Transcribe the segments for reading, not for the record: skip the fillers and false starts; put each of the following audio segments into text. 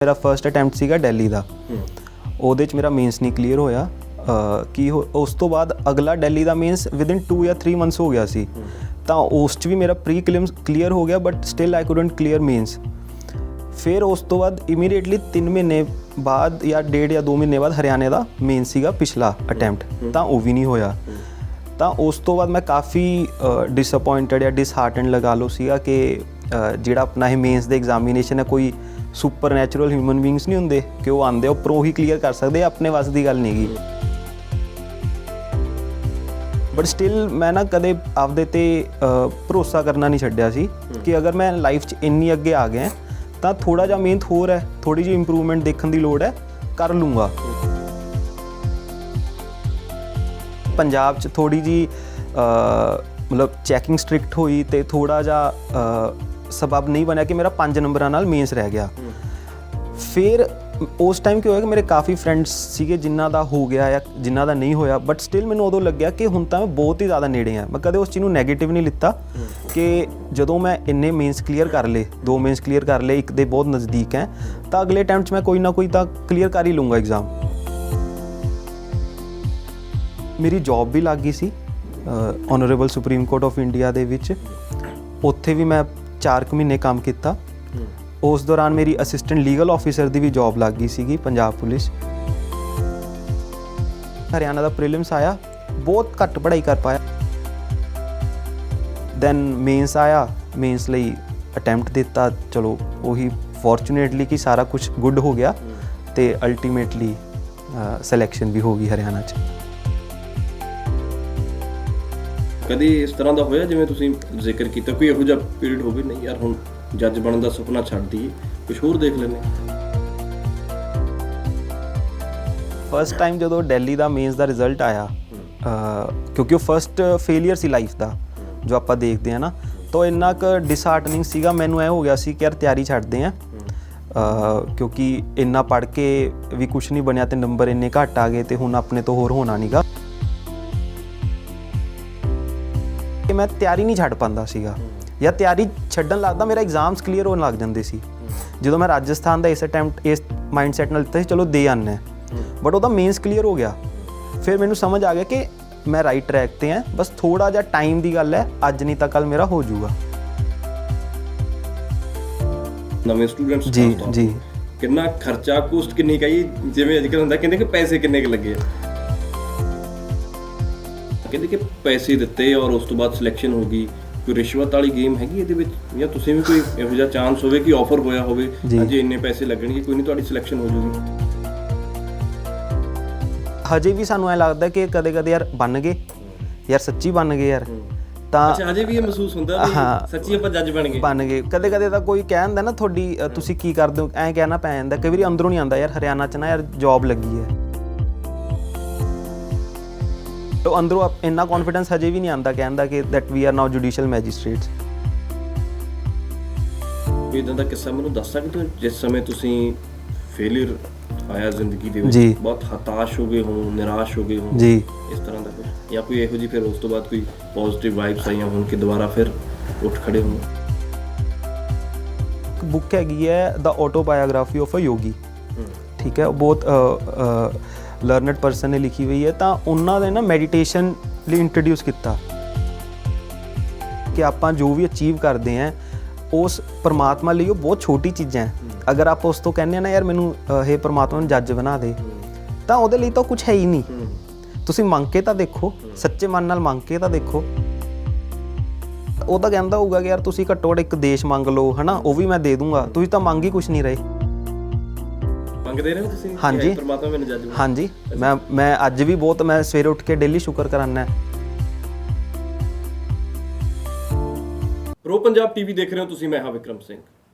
मेरा first attempt ਸੀਗਾ ਦਿੱਲੀ ਦਾ। ਉਹਦੇ 'ਚ ਮੇਰਾ ਮੇਨਸ ਨਹੀਂ ਕਲੀਅਰ ਹੋਇਆ ਕਿ ਉਸ ਤੋਂ ਬਾਅਦ ਅਗਲਾ ਦਿੱਲੀ ਦਾ ਮੇਨਸ ਵਿਦਿਨ 2 ਜਾਂ 3 ਮੰਥਸ ਹੋ ਗਿਆ ਸੀ, ਤਾਂ ਉਸ 'ਚ ਵੀ ਮੇਰਾ ਪ੍ਰੀ ਕਲਿਮਸ ਕਲੀਅਰ ਹੋ ਗਿਆ but still I couldn't clear mains. ਫਿਰ ਉਸ ਤੋਂ ਬਾਅਦ ਇਮੀਡੀਏਟਲੀ 3 ਮਹੀਨੇ ਬਾਅਦ ਜਾਂ 1.5 ਜਾਂ 2 ਮਹੀਨੇ ਬਾਅਦ ਹਰਿਆਣੇ ਦਾ ਮੇਨ ਸੀਗਾ ਪਿਛਲਾ ਅਟੈਂਪਟ, ਤਾਂ ਉਹ ਵੀ ਨਹੀਂ ਹੋਇਆ। ਤਾਂ ਉਸ ਤੋਂ ਬਾਅਦ ਮੈਂ ਕਾਫੀ ਡਿਸਅਪੋਇੰਟਡ ਜਾਂ ਡਿਸਹਾਰਟਨ ਲਗਾ ਲਓ ਸੀਗਾ ਕਿ ਜਿਹੜਾ ਆਪਣਾ ਇਹ ਮੇਨਸ ਦੇ ਐਗਜ਼ਾਮੀਨੇਸ਼ਨ ਹੈ ਕੋਈ ਸੁਪਰ ਨੈਚੁਰਲ ਹਿਊਮਨ ਬੀਇੰਗਸ ਨਹੀਂ ਹੁੰਦੇ ਕਿ ਉਹ ਆਉਂਦੇ ਉੱਪਰੋਂ ਹੀ ਕਲੀਅਰ ਕਰ ਸਕਦੇ, ਆਪਣੇ ਵੱਸ ਦੀ ਗੱਲ ਨਹੀਂ ਗੀ। ਬਟ ਸਟਿਲ ਮੈਂ ਨਾ ਕਦੇ ਆਪਦੇ ਤੇ ਭਰੋਸਾ ਕਰਨਾ ਨਹੀਂ ਛੱਡਿਆ ਸੀ ਕਿ ਅਗਰ ਮੈਂ ਲਾਈਫ 'ਚ ਇੰਨੀ ਅੱਗੇ ਆ ਗਿਆ ਤਾਂ ਥੋੜ੍ਹਾ ਜਿਹਾ ਮਿਹਨਤ ਹੋਰ ਹੈ, ਥੋੜ੍ਹੀ ਜਿਹੀ ਇੰਪਰੂਵਮੈਂਟ ਦੇਖਣ ਦੀ ਲੋੜ ਹੈ, ਕਰ ਲੂੰਗਾ। ਪੰਜਾਬ 'ਚ ਥੋੜ੍ਹੀ ਜਿਹੀ ਮਤਲਬ ਚੈਕਿੰਗ ਸਟ੍ਰਿਕਟ ਹੋਈ ਅਤੇ ਥੋੜ੍ਹਾ ਜਿਹਾ ਸਬਬ ਨਹੀਂ ਬਣਿਆ ਕਿ ਮੇਰਾ 5 ਨੰਬਰਾਂ ਨਾਲ ਮੇਨਸ ਰਹਿ ਗਿਆ। ਫਿਰ ਉਸ ਟਾਈਮ ਕੀ ਹੋਇਆ ਕਿ ਮੇਰੇ ਕਾਫੀ ਫਰੈਂਡਸ ਸੀਗੇ ਜਿਨ੍ਹਾਂ ਦਾ ਹੋ ਗਿਆ ਜਾਂ ਜਿਨ੍ਹਾਂ ਦਾ ਨਹੀਂ ਹੋਇਆ, ਬਟ ਸਟਿਲ ਮੈਨੂੰ ਉਦੋਂ ਲੱਗਿਆ ਕਿ ਹੁਣ ਤਾਂ ਮੈਂ ਬਹੁਤ ਹੀ ਜ਼ਿਆਦਾ ਨੇੜੇ ਹਾਂ। ਮੈਂ ਕਦੇ ਉਸ ਚੀਜ਼ ਨੂੰ ਨੈਗੇਟਿਵ ਨਹੀਂ ਲਿੱਤਾ ਕਿ ਜਦੋਂ ਮੈਂ ਇੰਨੇ ਮੇਨਸ ਕਲੀਅਰ ਕਰ ਲਏ, 2 ਮੇਨਸ ਕਲੀਅਰ ਕਰ ਲਏ, ਇੱਕ ਦੇ ਬਹੁਤ ਨਜ਼ਦੀਕ ਹੈ, ਤਾਂ ਅਗਲੇ ਅਟੈਂਪਟ 'ਚ ਮੈਂ ਕੋਈ ਨਾ ਕੋਈ ਤਾਂ ਕਲੀਅਰ ਕਰ ਹੀ ਲੂੰਗਾ ਐਗਜ਼ਾਮ। ਮੇਰੀ ਜੌਬ ਵੀ ਲੱਗ ਗਈ ਸੀ honourable supreme court of India ਦੇ ਵਿੱਚ। ਉੱਥੇ ਵੀ ਮੈਂ 4 ਮਹੀਨੇ ਕੰਮ ਕੀਤਾ। ਉਸ ਦੌਰਾਨ ਮੇਰੀ ਅਸਿਸਟੈਂਟ ਲੀਗਲ ਆਫਿਸਰ ਦੀ ਵੀ ਜੌਬ ਲੱਗ ਗਈ ਸੀਗੀ ਪੰਜਾਬ ਪੁਲਿਸ। ਹਰਿਆਣਾ ਦਾ ਪ੍ਰੀਲਿਮਸ ਆਇਆ, ਬਹੁਤ ਘੱਟ ਪੜ੍ਹਾਈ ਕਰ ਪਾਇਆ। ਦੈਨ ਮੇਨਸ ਆਇਆ, ਮੇਨਸ ਲਈ ਅਟੈਂਪਟ ਦਿੱਤਾ, ਚਲੋ ਉਹੀ ਫੋਰਚੂਨੇਟਲੀ ਕਿ ਸਾਰਾ ਕੁਝ ਗੁੱਡ ਹੋ ਗਿਆ ਅਤੇ ਅਲਟੀਮੇਟਲੀ ਸਿਲੈਕਸ਼ਨ ਵੀ ਹੋ ਗਈ ਹਰਿਆਣਾ 'ਚ। ਕਦੇ ਇਸ ਤਰ੍ਹਾਂ ਦਾ ਹੋਇਆ ਜਿਵੇਂ ਤੁਸੀਂ ਜ਼ਿਕਰ ਕੀਤਾ ਕੋਈ ਇਹੋ ਜਿਹਾ ਪੀਰੀਅਡ ਹੋਵੇ ਨਹੀਂ ਯਾਰ ਹੁਣ ਜੱਜ ਬਣਨ ਦਾ ਸੁਪਨਾ ਛੱਡ ਦਈਏ, ਕੁਝ ਹੋਰ ਦੇਖ ਲੈਂਦੇ? ਫਸਟ ਟਾਈਮ ਜਦੋਂ ਦਿੱਲੀ ਦਾ ਮੇਨਸ ਦਾ ਰਿਜ਼ਲਟ ਆਇਆ, ਕਿਉਂਕਿ ਉਹ ਫਸਟ ਫੇਲੀਅਰ ਸੀ ਲਾਈਫ ਦਾ ਜੋ ਆਪਾਂ ਦੇਖਦੇ ਹਾਂ ਨਾ, ਤਾਂ ਇੰਨਾ ਕੁ ਡਿਸਹਾਰਟਨਿੰਗ ਸੀਗਾ। ਮੈਨੂੰ ਇਹ ਹੋ ਗਿਆ ਸੀ ਕਿ ਯਾਰ ਤਿਆਰੀ ਛੱਡਦੇ ਹਾਂ ਕਿਉਂਕਿ ਇੰਨਾ ਪੜ੍ਹ ਕੇ ਵੀ ਕੁਛ ਨਹੀਂ ਬਣਿਆ ਅਤੇ ਨੰਬਰ ਇੰਨੇ ਘੱਟ ਆ ਗਏ ਅਤੇ ਹੁਣ ਆਪਣੇ ਤੋਂ ਹੋਰ ਹੋਣਾ ਨਹੀਂ ਗਾ। ਕਿ ਮੈਂ ਤਿਆਰੀ ਨਹੀਂ ਛੱਡ ਪਾਉਂਦਾ ਸੀਗਾ ਜਾਂ ਤਿਆਰੀ ਛੱਡਣ ਲੱਗਦਾ ਮੇਰਾ ਐਗਜ਼ਾਮਸ ਕਲੀਅਰ ਹੋਣ ਲੱਗ ਜਾਂਦੇ ਸੀ। ਜਦੋਂ ਮੈਂ ਰਾਜਸਥਾਨ ਦਾ ਇਸ ਅਟੈਂਪਟ ਇਸ ਮਾਈਂਡ ਸੈਟ ਨਾਲ ਲਿੱਤਾ ਸੀ ਚਲੋ ਦੇ ਆਉਂਦੇ, ਬਟ ਉਹਦਾ ਮੇਨਸ ਕਲੀਅਰ ਹੋ ਗਿਆ। ਫਿਰ ਮੈਨੂੰ ਸਮਝ ਆ ਗਿਆ ਕਿ ਮੈਂ ਰਾਈਟ ਟਰੈਕ 'ਤੇ ਹਾਂ, ਬਸ ਥੋੜ੍ਹਾ ਜਿਹਾ ਟਾਈਮ ਦੀ ਗੱਲ ਹੈ, ਅੱਜ ਨਹੀਂ ਤਾਂ ਕੱਲ੍ਹ ਮੇਰਾ ਹੋ ਜਾਊਗਾ। ਨਵੇਂ ਸਟੂਡੈਂਟਸ ਜੀ ਕਿੰਨਾ ਖਰਚਾ ਕੋਸਟ ਕਿੰਨੀ ਕਹੀ, ਜਿਵੇਂ ਅੱਜ ਕੱਲ੍ਹ ਹੁੰਦਾ ਕਹਿੰਦੇ ਕਿ ਪੈਸੇ ਕਿੰਨੇ ਕੁ ਲੱਗੇ, ਕਹਿੰਦੇ ਕਿ ਪੈਸੇ ਦਿੱਤੇ ਔਰ ਉਸ ਤੋਂ ਬਾਅਦ ਸਿਲੈਕਸ਼ਨ ਹੋ ਗਈ, ਕੋਈ ਰਿਸ਼ਵਤ ਵਾਲੀ ਗੇਮ ਹੈਗੀ ਇਹਦੇ ਵਿੱਚ ਜਾਂ ਤੁਸੀਂ ਵੀ ਕੋਈ ਇਹੋ ਜਿਹਾ ਚਾਂਸ ਹੋਵੇ ਕਿ ਆਫਰ ਹੋਇਆ ਹੋਵੇ ਅਜੇ ਇੰਨੇ ਪੈਸੇ ਲੱਗਣਗੇ ਕੋਈ ਨਹੀਂ ਤੁਹਾਡੀ ਸਿਲੈਕਸ਼ਨ ਹੋ ਜੂਗੀ? ਹਜੇ ਵੀ ਸਾਨੂੰ ਐਂ ਲੱਗਦਾ ਕਿ ਕਦੇ ਕਦੇ ਯਾਰ ਬਣ ਗਏ, ਯਾਰ ਸੱਚੀ ਬਣ ਗਏ ਯਾਰ, ਤਾਂ ਅੱਛਾ ਹਜੇ ਵੀ ਇਹ ਮਹਿਸੂਸ ਹੁੰਦਾ ਵੀ ਸੱਚੀ ਆਪਾਂ ਜੱਜ ਬਣ ਗਏ। ਕਦੇ ਕਦੇ ਤਾਂ ਕੋਈ ਕਹਿ ਦਿੰਦਾ ਨਾ ਤੁਹਾਡੀ ਤੁਸੀਂ ਕੀ ਕਰਦੇ ਹੋ, ਐਂ ਕਹਿਣਾ ਪੈ ਜਾਂਦਾ, ਕਈ ਵਾਰੀ ਅੰਦਰੋਂ ਨਹੀਂ ਆਉਂਦਾ ਯਾਰ ਹਰਿਆਣਾ 'ਚ ਨਾ ਯਾਰ ਜੌਬ ਲੱਗੀ ਹੈ। ਤੋ ਅੰਦਰੋਂ ਇੰਨਾ ਕੌਨਫੀਡੈਂਸ ਹਜੇ ਵੀ ਨਹੀਂ ਆਉਂਦਾ ਕਹਿੰਦਾ ਕਿ that we are now judicial magistrates. ਕੋਈ ਇੱਦਾਂ ਦਾ ਕਿੱਸਾ ਮੈਨੂੰ ਦੱਸ ਸਕਦੇ ਹੋ ਜਿਸ ਸਮੇਂ ਤੁਸੀਂ ਫੇਲਿਅਰ ਆਇਆ ਜ਼ਿੰਦਗੀ ਦੇ ਵਿੱਚ, ਬਹੁਤ ਹਤਾਸ਼ ਹੋ ਗਏ ਹੋ, ਨਿਰਾਸ਼ ਹੋ ਗਏ ਹੋ ਜੀ, ਇਸ ਤਰ੍ਹਾਂ ਦਾ ਕੁਝ, ਜਾਂ ਕੋਈ ਇਹੋ ਜਿਹੀ ਫਿਰ ਉਸ ਤੋਂ ਬਾਅਦ ਕੋਈ ਪੋਜ਼ਿਟਿਵ ਵਾਈਬਸ ਆਈਆਂ ਹੋਣ ਕਿ ਦੁਬਾਰਾ ਫਿਰ ਉੱਠ ਖੜੇ ਹੋਣ? ਇੱਕ ਬੁੱਕ ਹੈਗੀ ਹੈ ਦ ਆਟੋਬਾਇਓਗ੍ਰਾਫੀ ਆਫ ਅ ਯੋਗੀ, ਠੀਕ ਹੈ, ਉਹ ਬਹੁਤ ਲਰਨਡ ਪਰਸਨ ਨੇ ਲਿਖੀ ਹੋਈ ਹੈ। ਤਾਂ ਉਹਨਾਂ ਨੇ ਨਾ ਮੈਡੀਟੇਸ਼ਨ ਲਈ ਇੰਟਰੋਡਿਊਸ ਕੀਤਾ ਕਿ ਆਪਾਂ ਜੋ ਵੀ ਅਚੀਵ ਕਰਦੇ ਹਾਂ ਉਸ ਪਰਮਾਤਮਾ ਲਈ ਉਹ ਬਹੁਤ ਛੋਟੀ ਚੀਜ਼ਾਂ ਹੈ। ਅਗਰ ਆਪਾਂ ਉਸ ਤੋਂ ਕਹਿੰਦੇ ਹਾਂ ਨਾ ਯਾਰ ਮੈਨੂੰ ਇਹ ਪਰਮਾਤਮਾ ਨੂੰ ਜੱਜ ਬਣਾ ਦੇ, ਤਾਂ ਉਹਦੇ ਲਈ ਤਾਂ ਕੁਛ ਹੈ ਹੀ ਨਹੀਂ। ਤੁਸੀਂ ਮੰਗ ਕੇ ਤਾਂ ਦੇਖੋ, ਸੱਚੇ ਮਨ ਨਾਲ ਮੰਗ ਕੇ ਤਾਂ ਦੇਖੋ। ਉਹ ਤਾਂ ਕਹਿੰਦਾ ਹੋਊਗਾ ਕਿ ਯਾਰ ਤੁਸੀਂ ਘੱਟੋ ਘੱਟ ਇੱਕ ਦੇਸ਼ ਮੰਗ ਲਓ, ਹੈ ਨਾ, ਉਹ ਵੀ ਮੈਂ ਦੇ ਦੂੰਗਾ। ਤੁਸੀਂ ਤਾਂ ਮੰਗ ਹੀ ਕੁਛ ਨਹੀਂ ਰਹੇ। ਮੰਗਦੇ ਰਹੇ ਤੁਸੀਂ? ਹਾਂਜੀ, ਪਰਮਾਤਮਾ ਮੈਨੂੰ ਜੱਜ ਬਣਾ। ਹਾਂਜੀ, ਮੈਂ ਅੱਜ ਵੀ ਬਹੁਤ, ਮੈਂ ਸਵੇਰੇ ਉੱਠ ਕੇ ਡੇਲੀ ਸ਼ੁਕਰ ਕਰਾਨਾ। ਪ੍ਰੋ ਪੰਜਾਬ ਟੀਵੀ ਦੇਖ ਰਹੇ ਹੋ ਤੁਸੀਂ, ਮੈਂ ਹਾਂ ਵਿਕਰਮ ਸਿੰਘ।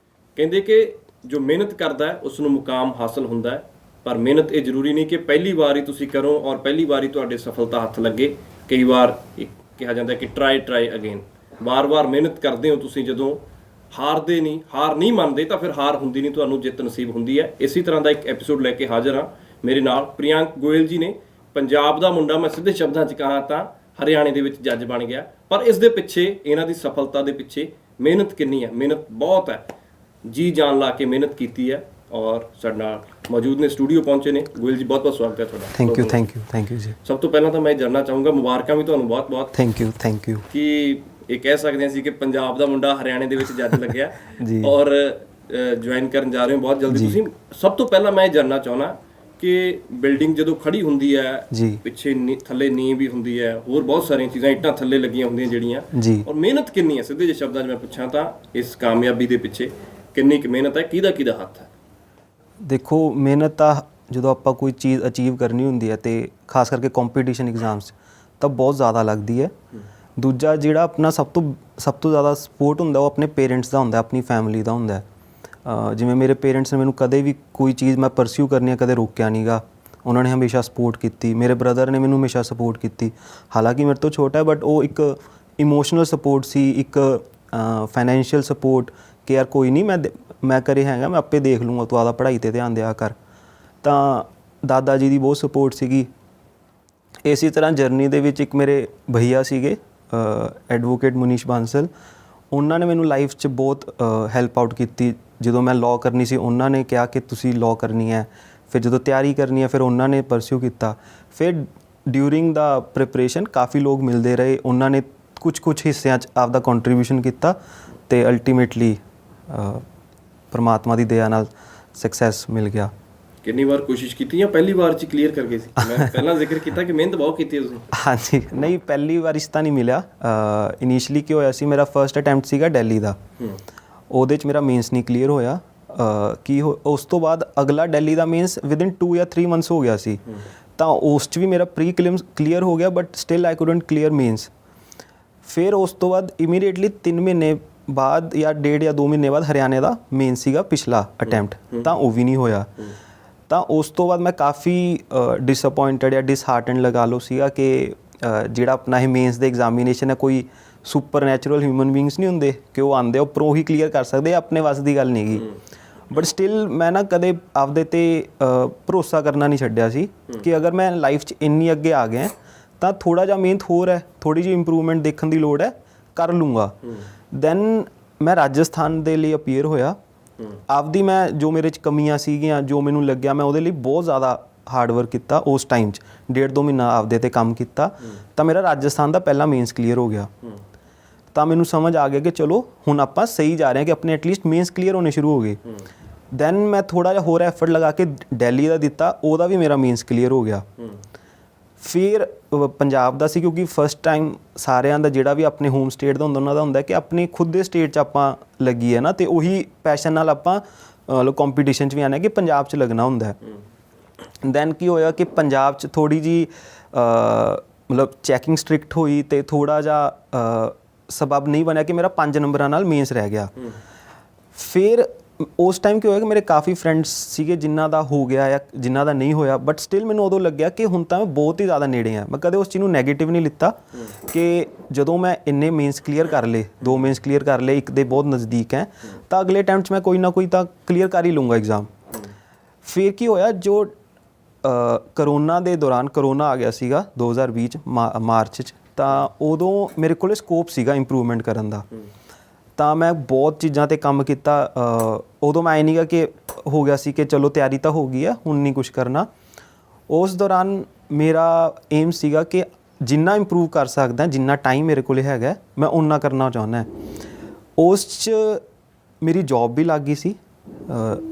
ਕਹਿੰਦੇ ਕਿ ਜੋ ਮਿਹਨਤ ਕਰਦਾ ਹੈ ਉਸ ਨੂੰ ਮੁਕਾਮ ਹਾਸਲ ਹੁੰਦਾ ਹੈ, ਪਰ ਮਿਹਨਤ ਇਹ ਜ਼ਰੂਰੀ ਨਹੀਂ ਕਿ ਪਹਿਲੀ ਵਾਰ ਹੀ ਤੁਸੀਂ ਕਰੋ ਔਰ ਪਹਿਲੀ ਵਾਰ ਹੀ ਤੁਹਾਡੇ ਸਫਲਤਾ ਹੱਥ ਲੱਗੇ। ਕਈ ਵਾਰ ਕਿਹਾ ਜਾਂਦਾ ਕਿ ਟਰਾਈ ਅਗੇਨ, ਵਾਰ-ਵਾਰ ਮਿਹਨਤ ਕਰਦੇ ਹੋ ਤੁਸੀਂ, ਜਦੋਂ ਹਾਰ ਨਹੀਂ ਮੰਨਦੇ ਤਾਂ ਫਿਰ ਹਾਰ ਹੁੰਦੀ ਨਹੀਂ, ਤੁਹਾਨੂੰ ਜਿੱਤ ਨਸੀਬ ਹੁੰਦੀ ਹੈ। ਇਸੇ ਤਰ੍ਹਾਂ ਦਾ ਇੱਕ ਐਪੀਸੋਡ ਲੈ ਕੇ ਹਾਜ਼ਰ ਹਾਂ। ਮੇਰੇ ਨਾਲ ਪ੍ਰਿਯੰਕ ਗੋਇਲ ਜੀ ਨੇ। ਪੰਜਾਬ ਦਾ ਮੁੰਡਾ, ਮੈਂ ਸਿੱਧੇ ਸ਼ਬਦਾਂ 'ਚ ਕਹਾਂ ਤਾਂ ਹਰਿਆਣੇ ਦੇ ਵਿੱਚ ਜੱਜ ਬਣ ਗਿਆ, ਪਰ ਇਸ ਦੇ ਪਿੱਛੇ, ਇਹਨਾਂ ਦੀ ਸਫਲਤਾ ਦੇ ਪਿੱਛੇ ਮਿਹਨਤ ਕਿੰਨੀ ਹੈ? ਮਿਹਨਤ ਬਹੁਤ ਹੈ, ਜੀ ਜਾਨ ਲਾ ਕੇ ਮਿਹਨਤ ਕੀਤੀ ਹੈ। ਔਰ ਸਾਡੇ ਨਾਲ ਮੌਜੂਦ ਨੇ, ਸਟੂਡੀਓ ਪਹੁੰਚੇ ਨੇ। ਗੋਇਲ ਜੀ, ਬਹੁਤ ਬਹੁਤ ਸਵਾਗਤ ਹੈ ਤੁਹਾਡਾ। ਥੈਂਕ ਯੂ ਜੀ। ਸਭ ਤੋਂ ਪਹਿਲਾਂ ਤਾਂ ਮੈਂ ਜਾਣਨਾ ਚਾਹੂੰਗਾ, ਮੁਬਾਰਕਾਂ ਵੀ ਤੁਹਾਨੂੰ ਬਹੁਤ ਬਹੁਤ। ਥੈਂਕ ਯੂ ਕਿ ਇਹ ਕਹਿ ਸਕਦੇ ਸੀ ਕਿ ਪੰਜਾਬ ਦਾ ਮੁੰਡਾ ਹਰਿਆਣੇ ਦੇ ਵਿੱਚ ਜੱਜ ਲੱਗਿਆ ਜੀ, ਔਰ ਜੁਆਇਨ ਕਰਨ ਜਾ ਰਹੇ ਹੋ ਬਹੁਤ ਜਲਦੀ ਤੁਸੀਂ। ਸਭ ਤੋਂ ਪਹਿਲਾਂ ਮੈਂ ਇਹ ਜਾਣਨਾ ਚਾਹੁੰਦਾ ਕਿ ਬਿਲਡਿੰਗ ਜਦੋਂ ਖੜੀ ਹੁੰਦੀ ਹੈ, ਪਿੱਛੇ ਥੱਲੇ ਨੀਂਹ ਵੀ ਹੁੰਦੀ ਹੈ, ਹੋਰ ਬਹੁਤ ਸਾਰੀਆਂ ਚੀਜ਼ਾਂ ਇੱਟਾਂ ਥੱਲੇ ਲੱਗੀਆਂ ਹੁੰਦੀਆਂ ਜਿਹੜੀਆਂ, ਔਰ ਮਿਹਨਤ ਕਿੰਨੀ ਹੈ, ਸਿੱਧੇ ਜਿਹੇ ਸ਼ਬਦਾਂ 'ਚ ਮੈਂ ਪੁੱਛਾਂ ਤਾਂ ਇਸ ਕਾਮਯਾਬੀ ਦੇ ਪਿੱਛੇ ਕਿੰਨੀ ਕੁ ਮਿਹਨਤ ਹੈ, ਕਿਹਦਾ ਹੱਥ ਹੈ? ਦੇਖੋ, ਮਿਹਨਤ ਤਾਂ ਜਦੋਂ ਆਪਾਂ ਕੋਈ ਚੀਜ਼ ਅਚੀਵ ਕਰਨੀ ਹੁੰਦੀ ਹੈ ਤੇ ਖਾਸ ਕਰਕੇ ਕੰਪੀਟੀਸ਼ਨ ਐਗਜ਼ਾਮਸ ਤਾਂ ਬਹੁਤ ਜ਼ਿਆਦਾ ਲੱਗਦੀ ਹੈ। ਦੂਜਾ ਜਿਹੜਾ ਆਪਣਾ ਸਭ ਤੋਂ ਜ਼ਿਆਦਾ ਸਪੋਰਟ ਹੁੰਦਾ ਉਹ ਆਪਣੇ ਪੇਰੈਂਟਸ ਦਾ ਹੁੰਦਾ, ਆਪਣੀ ਫੈਮਿਲੀ ਦਾ ਹੁੰਦਾ। ਜਿਵੇਂ ਮੇਰੇ ਪੇਰੈਂਟਸ ਨੇ ਮੈਨੂੰ ਕਦੇ ਵੀ ਕੋਈ ਚੀਜ਼ ਮੈਂ ਪਰਸਿਊ ਕਰਨੀ ਹੈ ਕਦੇ ਰੋਕਿਆ ਨਹੀਂ ਗਾ, ਉਹਨਾਂ ਨੇ ਹਮੇਸ਼ਾ ਸਪੋਰਟ ਕੀਤੀ। ਮੇਰੇ ਬ੍ਰਦਰ ਨੇ ਮੈਨੂੰ ਹਮੇਸ਼ਾ ਸਪੋਰਟ ਕੀਤੀ, ਹਾਲਾਂਕਿ ਮੇਰੇ ਤੋਂ ਛੋਟਾ ਹੈ, ਬਟ ਉਹ ਇੱਕ ਇਮੋਸ਼ਨਲ ਸਪੋਰਟ ਸੀ, ਇੱਕ ਫਾਈਨੈਂਸ਼ੀਅਲ ਸਪੋਰਟ ਕਿ ਯਾਰ ਕੋਈ ਨਹੀਂ, ਮੈਂ ਕਰੇ ਹੈਗਾ, ਮੈਂ ਆਪੇ ਦੇਖ ਲੂੰਗਾ, ਤੂੰ ਆਪਦਾ ਪੜ੍ਹਾਈ 'ਤੇ ਧਿਆਨ ਦਿਆ ਕਰ। ਤਾਂ ਦਾਦਾ ਜੀ ਦੀ ਬਹੁਤ ਸਪੋਰਟ ਸੀਗੀ। ਇਸੇ ਤਰ੍ਹਾਂ ਜਰਨੀ ਦੇ ਵਿੱਚ ਇੱਕ ਮੇਰੇ ਭਈਆ ਸੀਗੇ, ਐਡਵੋਕੇਟ ਮੁਨੀਸ਼ ਬਾਂਸਲ, ਉਹਨਾਂ ਨੇ ਮੈਨੂੰ ਲਾਈਫ 'ਚ ਬਹੁਤ ਹੈਲਪ ਆਊਟ ਕੀਤੀ। ਜਦੋਂ ਮੈਂ ਲਾਅ ਕਰਨੀ ਸੀ ਉਹਨਾਂ ਨੇ ਕਿਹਾ ਕਿ ਤੁਸੀਂ ਲਾਅ ਕਰਨੀ ਹੈ, ਫਿਰ ਜਦੋਂ ਤਿਆਰੀ ਕਰਨੀ ਹੈ ਫਿਰ ਉਹਨਾਂ ਨੇ ਪਰਸਿਊ ਕੀਤਾ। ਫਿਰ ਡਿਊਰਿੰਗ ਦਾ ਪ੍ਰਿਪਰੇਸ਼ਨ ਕਾਫੀ ਲੋਕ ਮਿਲਦੇ ਰਹੇ, ਉਹਨਾਂ ਨੇ ਕੁਝ ਹਿੱਸਿਆਂ 'ਚ ਆਪਦਾ ਕੰਟਰੀਬਿਊਸ਼ਨ ਕੀਤਾ ਅਤੇ ਅਲਟੀਮੇਟਲੀ ਪਰਮਾਤਮਾ ਦੀ ਦਇਆ ਨਾਲ ਸਕਸੈਸ ਮਿਲ ਗਿਆ। ਕਿੰਨੀ ਵਾਰ ਕੋਸ਼ਿਸ਼ ਕੀਤੀ ਜਾਂ ਪਹਿਲੀ ਵਾਰ 'ਚ ਕਲੀਅਰ ਕਰ ਗਏ ਸੀ? ਮੈਂ ਪਹਿਲਾਂ ਜ਼ਿਕਰ ਕੀਤਾ ਕਿ ਮਿਹਨਤ ਬਹੁਤ ਕੀਤੀ ਤੁਸੀਂ। ਹਾਂਜੀ, ਨਹੀਂ, ਪਹਿਲੀ ਵਾਰ ਤਾਂ ਨਹੀਂ ਮਿਲਿਆ। ਇਨੀਸ਼ੀਅਲੀ ਕੀ ਹੋਇਆ ਸੀ, ਮੇਰਾ ਫਰਸਟ ਅਟੈਂਪਟ ਸੀਗਾ ਦਿੱਲੀ ਦਾ, ਉਹਦੇ 'ਚ ਮੇਰਾ ਮੇਨਸ ਨਹੀਂ ਕਲੀਅਰ ਹੋਇਆ। ਉਸ ਤੋਂ ਬਾਅਦ ਅਗਲਾ ਦਿੱਲੀ ਦਾ ਮੇਨਸ ਵਿਦਿਨ 2 ਜਾਂ 3 ਮੰਥਸ ਹੋ ਗਿਆ ਸੀ, ਤਾਂ ਉਸ 'ਚ ਵੀ ਮੇਰਾ ਪ੍ਰੀ ਕਲਿਮਸ ਕਲੀਅਰ ਹੋ ਗਿਆ, but still I couldn't clear mains. ਫਿਰ ਉਸ ਤੋਂ ਬਾਅਦ ਇਮੀਡੀਏਟਲੀ 3 ਮਹੀਨੇ ਬਾਅਦ ਜਾਂ 1.5 ਜਾਂ 2 ਮਹੀਨੇ ਬਾਅਦ ਹਰਿਆਣੇ ਦਾ ਮੇਨ ਸੀਗਾ ਪਿਛਲਾ ਅਟੈਂਪਟ, ਤਾਂ ਉਹ ਵੀ ਨਹੀਂ ਹੋਇਆ। ਤਾਂ ਉਸ ਤੋਂ ਬਾਅਦ ਮੈਂ ਕਾਫੀ ਡਿਸਅਪੋਇੰਟਡ ਜਾਂ ਡਿਸਹਾਰਟਨ ਲਗਾ ਲਓ ਸੀਗਾ ਕਿ ਜਿਹੜਾ ਆਪਣਾ ਇਹ ਮੇਨਸ ਦੇ ਐਗਜ਼ਾਮੀਨੇਸ਼ਨ ਹੈ, ਕੋਈ ਸੁਪਰ ਨੈਚੁਰਲ ਹਿਊਮਨ ਬੀਇੰਗਸ ਨਹੀਂ ਹੁੰਦੇ ਕਿ ਉਹ ਆਉਂਦੇ ਉੱਪਰੋਂ ਹੀ ਕਲੀਅਰ ਕਰ ਸਕਦੇ, ਆਪਣੇ ਵੱਸ ਦੀ ਗੱਲ ਨਹੀਂ ਗੀ। ਬਟ ਸਟਿਲ ਮੈਂ ਨਾ ਕਦੇ ਆਪਦੇ 'ਤੇ ਭਰੋਸਾ ਕਰਨਾ ਨਹੀਂ ਛੱਡਿਆ ਸੀ ਕਿ ਅਗਰ ਮੈਂ ਲਾਈਫ 'ਚ ਇੰਨੀ ਅੱਗੇ ਆ ਗਿਆ ਤਾਂ ਥੋੜ੍ਹਾ ਜਿਹਾ ਮਿਹਨਤ ਹੋਰ ਹੈ, ਥੋੜ੍ਹੀ ਜਿਹੀ ਇੰਪਰੂਵਮੈਂਟ ਦੇਖਣ ਦੀ ਲੋੜ ਹੈ, ਕਰ ਲੂੰਗਾ। ਦੈਨ ਮੈਂ ਰਾਜਸਥਾਨ ਦੇ ਲਈ ਅਪੀਅਰ ਹੋਇਆ। ਆਪਦੀ ਮੈਂ ਜੋ ਮੇਰੇ 'ਚ ਕਮੀਆਂ ਸੀਗੀਆਂ, ਜੋ ਮੈਨੂੰ ਲੱਗਿਆ, ਮੈਂ ਉਹਦੇ ਲਈ ਬਹੁਤ ਜ਼ਿਆਦਾ ਹਾਰਡ ਵਰਕ ਕੀਤਾ। ਉਸ ਟਾਈਮ 'ਚ 1.5-2 ਮਹੀਨਾ ਆਪਦੇ 'ਤੇ ਕੰਮ ਕੀਤਾ, ਤਾਂ ਮੇਰਾ ਰਾਜਸਥਾਨ ਦਾ ਪਹਿਲਾ ਮੇਨਸ ਕਲੀਅਰ ਹੋ ਗਿਆ। ਤਾਂ ਮੈਨੂੰ ਸਮਝ ਆ ਗਿਆ ਕਿ ਚਲੋ ਹੁਣ ਆਪਾਂ ਸਹੀ ਜਾ ਰਹੇ ਹਾਂ, ਕਿ ਆਪਣੇ ਐਟਲੀਸਟ ਮੇਨਸ ਕਲੀਅਰ ਹੋਣੇ ਸ਼ੁਰੂ ਹੋ ਗਏ। ਦੈਨ ਮੈਂ ਥੋੜ੍ਹਾ ਜਿਹਾ ਹੋਰ ਐਫਰਟ ਲਗਾ ਕੇ ਦਿੱਲੀ ਦਾ ਦਿੱਤਾ, ਉਹਦਾ ਵੀ ਮੇਰਾ ਮੇਨਸ ਕਲੀਅਰ ਹੋ ਗਿਆ। ਫਿਰ ਪੰਜਾਬ ਦਾ ਸੀ, ਕਿਉਂਕਿ ਫਸਟ ਟਾਈਮ ਸਾਰਿਆਂ ਦਾ ਜਿਹੜਾ ਵੀ ਆਪਣੇ ਹੋਮ ਸਟੇਟ ਦਾ ਹੁੰਦਾ ਉਹਨਾਂ ਦਾ ਹੁੰਦਾ ਕਿ ਆਪਣੇ ਖੁਦ ਦੇ ਸਟੇਟ 'ਚ ਆਪਾਂ ਲੱਗੀ ਹੈ ਨਾ, ਅਤੇ ਉਹੀ ਪੈਸ਼ਨ ਨਾਲ ਆਪਾਂ ਕੰਪੀਟੀਸ਼ਨ 'ਚ ਵੀ ਆਉਣਾ ਕਿ ਪੰਜਾਬ 'ਚ ਲੱਗਣਾ ਹੁੰਦਾ। ਦੈਨ ਕੀ ਹੋਇਆ ਕਿ ਪੰਜਾਬ 'ਚ ਥੋੜ੍ਹੀ ਜਿਹੀ ਮਤਲਬ ਚੈਕਿੰਗ ਸਟ੍ਰਿਕਟ ਹੋਈ ਅਤੇ ਥੋੜ੍ਹਾ ਜਿਹਾ ਸਬਬ ਨਹੀਂ ਬਣਿਆ ਕਿ ਮੇਰਾ 5 ਨੰਬਰਾਂ ਨਾਲ ਮੇਨਸ ਰਹਿ ਗਿਆ। ਫਿਰ ਉਸ ਟਾਈਮ ਕੀ ਹੋਇਆ ਕਿ ਮੇਰੇ ਕਾਫੀ ਫਰੈਂਡਸ ਸੀਗੇ ਜਿਨ੍ਹਾਂ ਦਾ ਹੋ ਗਿਆ ਜਾਂ ਜਿਨ੍ਹਾਂ ਦਾ ਨਹੀਂ ਹੋਇਆ, ਬਟ ਸਟਿਲ ਮੈਨੂੰ ਉਦੋਂ ਲੱਗਿਆ ਕਿ ਹੁਣ ਤਾਂ ਮੈਂ ਬਹੁਤ ਹੀ ਜ਼ਿਆਦਾ ਨੇੜੇ ਹਾਂ। ਮੈਂ ਕਦੇ ਉਸ ਚੀਜ਼ ਨੂੰ ਨੈਗੇਟਿਵ ਨਹੀਂ ਲਿੱਤਾ ਕਿ ਜਦੋਂ ਮੈਂ ਇੰਨੇ ਮੇਨਸ ਕਲੀਅਰ ਕਰ ਲਏ, 2 ਮੇਨਸ ਕਲੀਅਰ ਕਰ ਲਏ, ਇੱਕ ਦੇ ਬਹੁਤ ਨਜ਼ਦੀਕ ਹੈ, ਤਾਂ ਅਗਲੇ ਟਾਈਮ 'ਚ ਮੈਂ ਕੋਈ ਨਾ ਕੋਈ ਤਾਂ ਕਲੀਅਰ ਕਰ ਹੀ ਲੂੰਗਾ ਐਗਜ਼ਾਮ। ਫਿਰ ਕੀ ਹੋਇਆ, ਜੋ ਕਰੋਨਾ ਦੇ ਦੌਰਾਨ ਕਰੋਨਾ ਆ ਗਿਆ ਸੀਗਾ 2020 'ਚ ਮਾਰਚ 'ਚ, ਤਾਂ ਉਦੋਂ ਮੇਰੇ ਕੋਲ ਸਕੋਪ ਸੀਗਾ ਇੰਪਰੂਵਮੈਂਟ ਕਰਨ ਦਾ। ਤਾਂ ਮੈਂ ਬਹੁਤ ਚੀਜ਼ਾਂ 'ਤੇ ਕੰਮ ਕੀਤਾ। ਉਦੋਂ ਮੈਂ ਨਹੀਂ ਗਾ ਕਿ ਹੋ ਗਿਆ ਸੀ ਕਿ ਚਲੋ ਤਿਆਰੀ ਤਾਂ ਹੋ ਗਈ ਆ, ਹੁਣ ਨਹੀਂ ਕੁਛ ਕਰਨਾ। ਉਸ ਦੌਰਾਨ ਮੇਰਾ ਏਮ ਸੀਗਾ ਕਿ ਜਿੰਨਾ ਇੰਪਰੂਵ ਕਰ ਸਕਦਾ, ਜਿੰਨਾ ਟਾਈਮ ਮੇਰੇ ਕੋਲ ਹੈਗਾ, ਮੈਂ ਓਨਾ ਕਰਨਾ ਚਾਹੁੰਦਾ। ਉਸ 'ਚ ਮੇਰੀ ਜੌਬ ਵੀ ਲੱਗ ਗਈ ਸੀ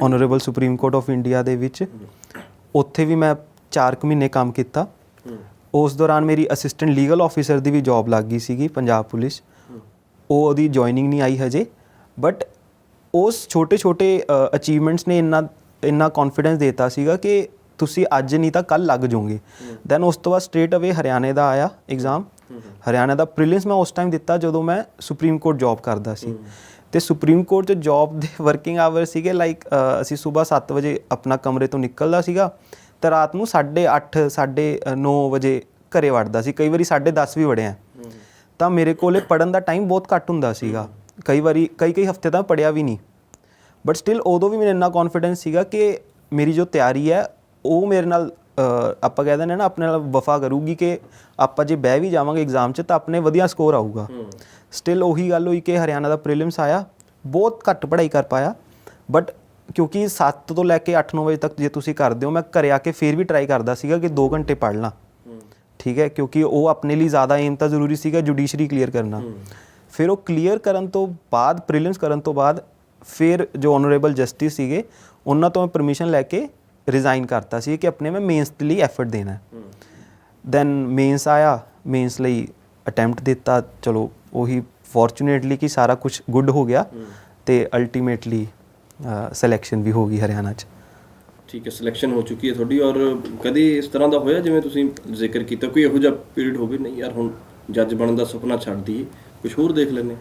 honourable supreme court of India ਦੇ ਵਿੱਚ। ਉੱਥੇ ਵੀ ਮੈਂ 4 ਮਹੀਨੇ ਕੰਮ ਕੀਤਾ। ਉਸ ਦੌਰਾਨ ਮੇਰੀ ਅਸਿਸਟੈਂਟ ਲੀਗਲ ਆਫਿਸਰ ਦੀ ਵੀ ਜੌਬ ਲੱਗ ਗਈ ਸੀਗੀ ਪੰਜਾਬ ਪੁਲਿਸ। ਉਹਦੀ ਜੁਆਇਨਿੰਗ ਨਹੀਂ ਆਈ ਹਜੇ, ਬਟ ਉਸ ਛੋਟੇ ਅਚੀਵਮੈਂਟਸ ਨੇ ਇੰਨਾ ਕੌਨਫੀਡੈਂਸ ਦੇਤਾ ਸੀਗਾ ਕਿ ਤੁਸੀਂ ਅੱਜ ਨਹੀਂ ਤਾਂ ਕੱਲ੍ਹ ਲੱਗ ਜਾਓਗੇ। ਦੈਨ ਉਸ ਤੋਂ ਬਾਅਦ ਸਟ੍ਰੇਟ ਅਵੇ ਹਰਿਆਣੇ ਦਾ ਆਇਆ ਐਗਜ਼ਾਮ। ਹਰਿਆਣਾ ਦਾ ਪ੍ਰੀਲਿਮਸ ਮੈਂ ਉਸ ਟਾਈਮ ਦਿੱਤਾ ਜਦੋਂ ਮੈਂ ਸੁਪਰੀਮ ਕੋਰਟ ਜੌਬ ਕਰਦਾ ਸੀ। ਅਤੇ ਸੁਪਰੀਮ ਕੋਰਟ 'ਚ ਜੌਬ ਦੇ ਵਰਕਿੰਗ ਆਵਰ ਸੀਗੇ ਲਾਈਕ ਅਸੀਂ ਸੁਬਾਹ 7 ਵਜੇ ਆਪਣਾ ਕਮਰੇ ਤੋਂ ਨਿਕਲਦਾ ਸੀਗਾ ਅਤੇ ਰਾਤ ਨੂੰ 8:30 9:30 ਵਜੇ ਘਰੇ ਵੜਦਾ ਸੀ। ਕਈ ਵਾਰੀ 10:30 ਵੀ ਵੜਿਆ। ਤਾਂ ਮੇਰੇ ਕੋਲ ਪੜ੍ਹਨ ਦਾ ਟਾਈਮ ਬਹੁਤ ਘੱਟ ਹੁੰਦਾ ਸੀਗਾ, ਕਈ ਵਾਰੀ ਕਈ ਹਫ਼ਤੇ ਤਾਂ ਪੜ੍ਹਿਆ ਵੀ ਨਹੀਂ। ਬਟ ਸਟਿਲ ਉਦੋਂ ਵੀ ਮੈਨੂੰ ਇੰਨਾ ਕੌਨਫੀਡੈਂਸ ਸੀਗਾ ਕਿ ਮੇਰੀ ਜੋ ਤਿਆਰੀ ਹੈ ਉਹ ਮੇਰੇ ਨਾਲ ਆਪਾਂ ਕਹਿ ਦਿੰਦੇ ਨਾ ਆਪਣੇ ਨਾਲ ਵਫਾ ਕਰੂਗੀ, ਕਿ ਆਪਾਂ ਜੇ ਬਹਿ ਵੀ ਜਾਵਾਂਗੇ ਐਗਜ਼ਾਮ 'ਚ ਤਾਂ ਆਪਣੇ ਵਧੀਆ ਸਕੋਰ ਆਊਗਾ। ਸਟਿਲ ਉਹੀ ਗੱਲ ਹੋਈ ਕਿ ਹਰਿਆਣਾ ਦਾ ਪ੍ਰੀਲਿਮਸ ਆਇਆ, ਬਹੁਤ ਘੱਟ ਪੜ੍ਹਾਈ ਕਰ ਪਾਇਆ, ਬਟ ਕਿਉਂਕਿ 7 ਤੋਂ ਲੈ ਕੇ 8-9 ਵਜੇ ਤੱਕ ਜੇ ਤੁਸੀਂ ਕਰਦੇ ਹੋ, ਮੈਂ ਘਰੇ ਆ ਕੇ ਫਿਰ ਵੀ ਟਰਾਈ ਕਰਦਾ ਸੀਗਾ ਕਿ 2 ਘੰਟੇ ਪੜ੍ਹ ਲਾਂ, ਠੀਕ ਹੈ, ਕਿਉਂਕਿ ਉਹ ਆਪਣੇ ਲਈ ਜ਼ਿਆਦਾ ਏਮ ਤਾਂ ਜ਼ਰੂਰੀ ਸੀਗਾ ਜੁਡੀਸ਼ਰੀ ਕਲੀਅਰ ਕਰਨਾ। ਫਿਰ ਉਹ ਕਲੀਅਰ ਕਰਨ ਤੋਂ ਬਾਅਦ, ਪ੍ਰੀਲਿਮਸ ਕਰਨ ਤੋਂ ਬਾਅਦ, ਫਿਰ ਜੋ ਆਨਰੇਬਲ ਜਸਟਿਸ ਸੀਗੇ ਉਹਨਾਂ ਤੋਂ ਮੈਂ ਪਰਮਿਸ਼ਨ ਲੈ ਕੇ ਰਿਜ਼ਾਈਨ ਕਰਤਾ ਸੀ ਕਿ ਆਪਣੇ ਮੈਂ ਮੇਨਸ ਦੇ ਲਈ ਐਫਰਟ ਦੇਣਾ। ਦੈਨ ਮੇਨਸ ਆਇਆ, ਮੇਨਸ ਲਈ ਅਟੈਂਪਟ ਦਿੱਤਾ, ਚਲੋ ਉਹੀ ਫੋਰਚੂਨੇਟਲੀ ਕਿ ਸਾਰਾ ਕੁਝ ਗੁੱਡ ਹੋ ਗਿਆ ਤੇ ਅਲਟੀਮੇਟਲੀ ਸਿਲੈਕਸ਼ਨ ਵੀ ਹੋ ਗਈ ਹਰਿਆਣਾ 'ਚ। ਠੀਕ ਹੈ, ਸਿਲੈਕਸ਼ਨ ਹੋ ਚੁੱਕੀ ਹੈ ਤੁਹਾਡੀ। ਔਰ ਕਦੇ ਇਸ ਤਰ੍ਹਾਂ ਦਾ ਹੋਇਆ ਜਿਵੇਂ ਤੁਸੀਂ ਜ਼ਿਕਰ ਕੀਤਾ, ਕੋਈ ਇਹੋ ਜਿਹਾ ਪੀਰੀਅਡ ਹੋਵੇ ਨਹੀਂ ਯਾਰ ਹੁਣ ਜੱਜ ਬਣਨ ਦਾ ਸੁਪਨਾ ਛੱਡ ਦਈਏ, ਕੁਝ ਹੋਰ ਦੇਖ ਲੈਂਦੇ?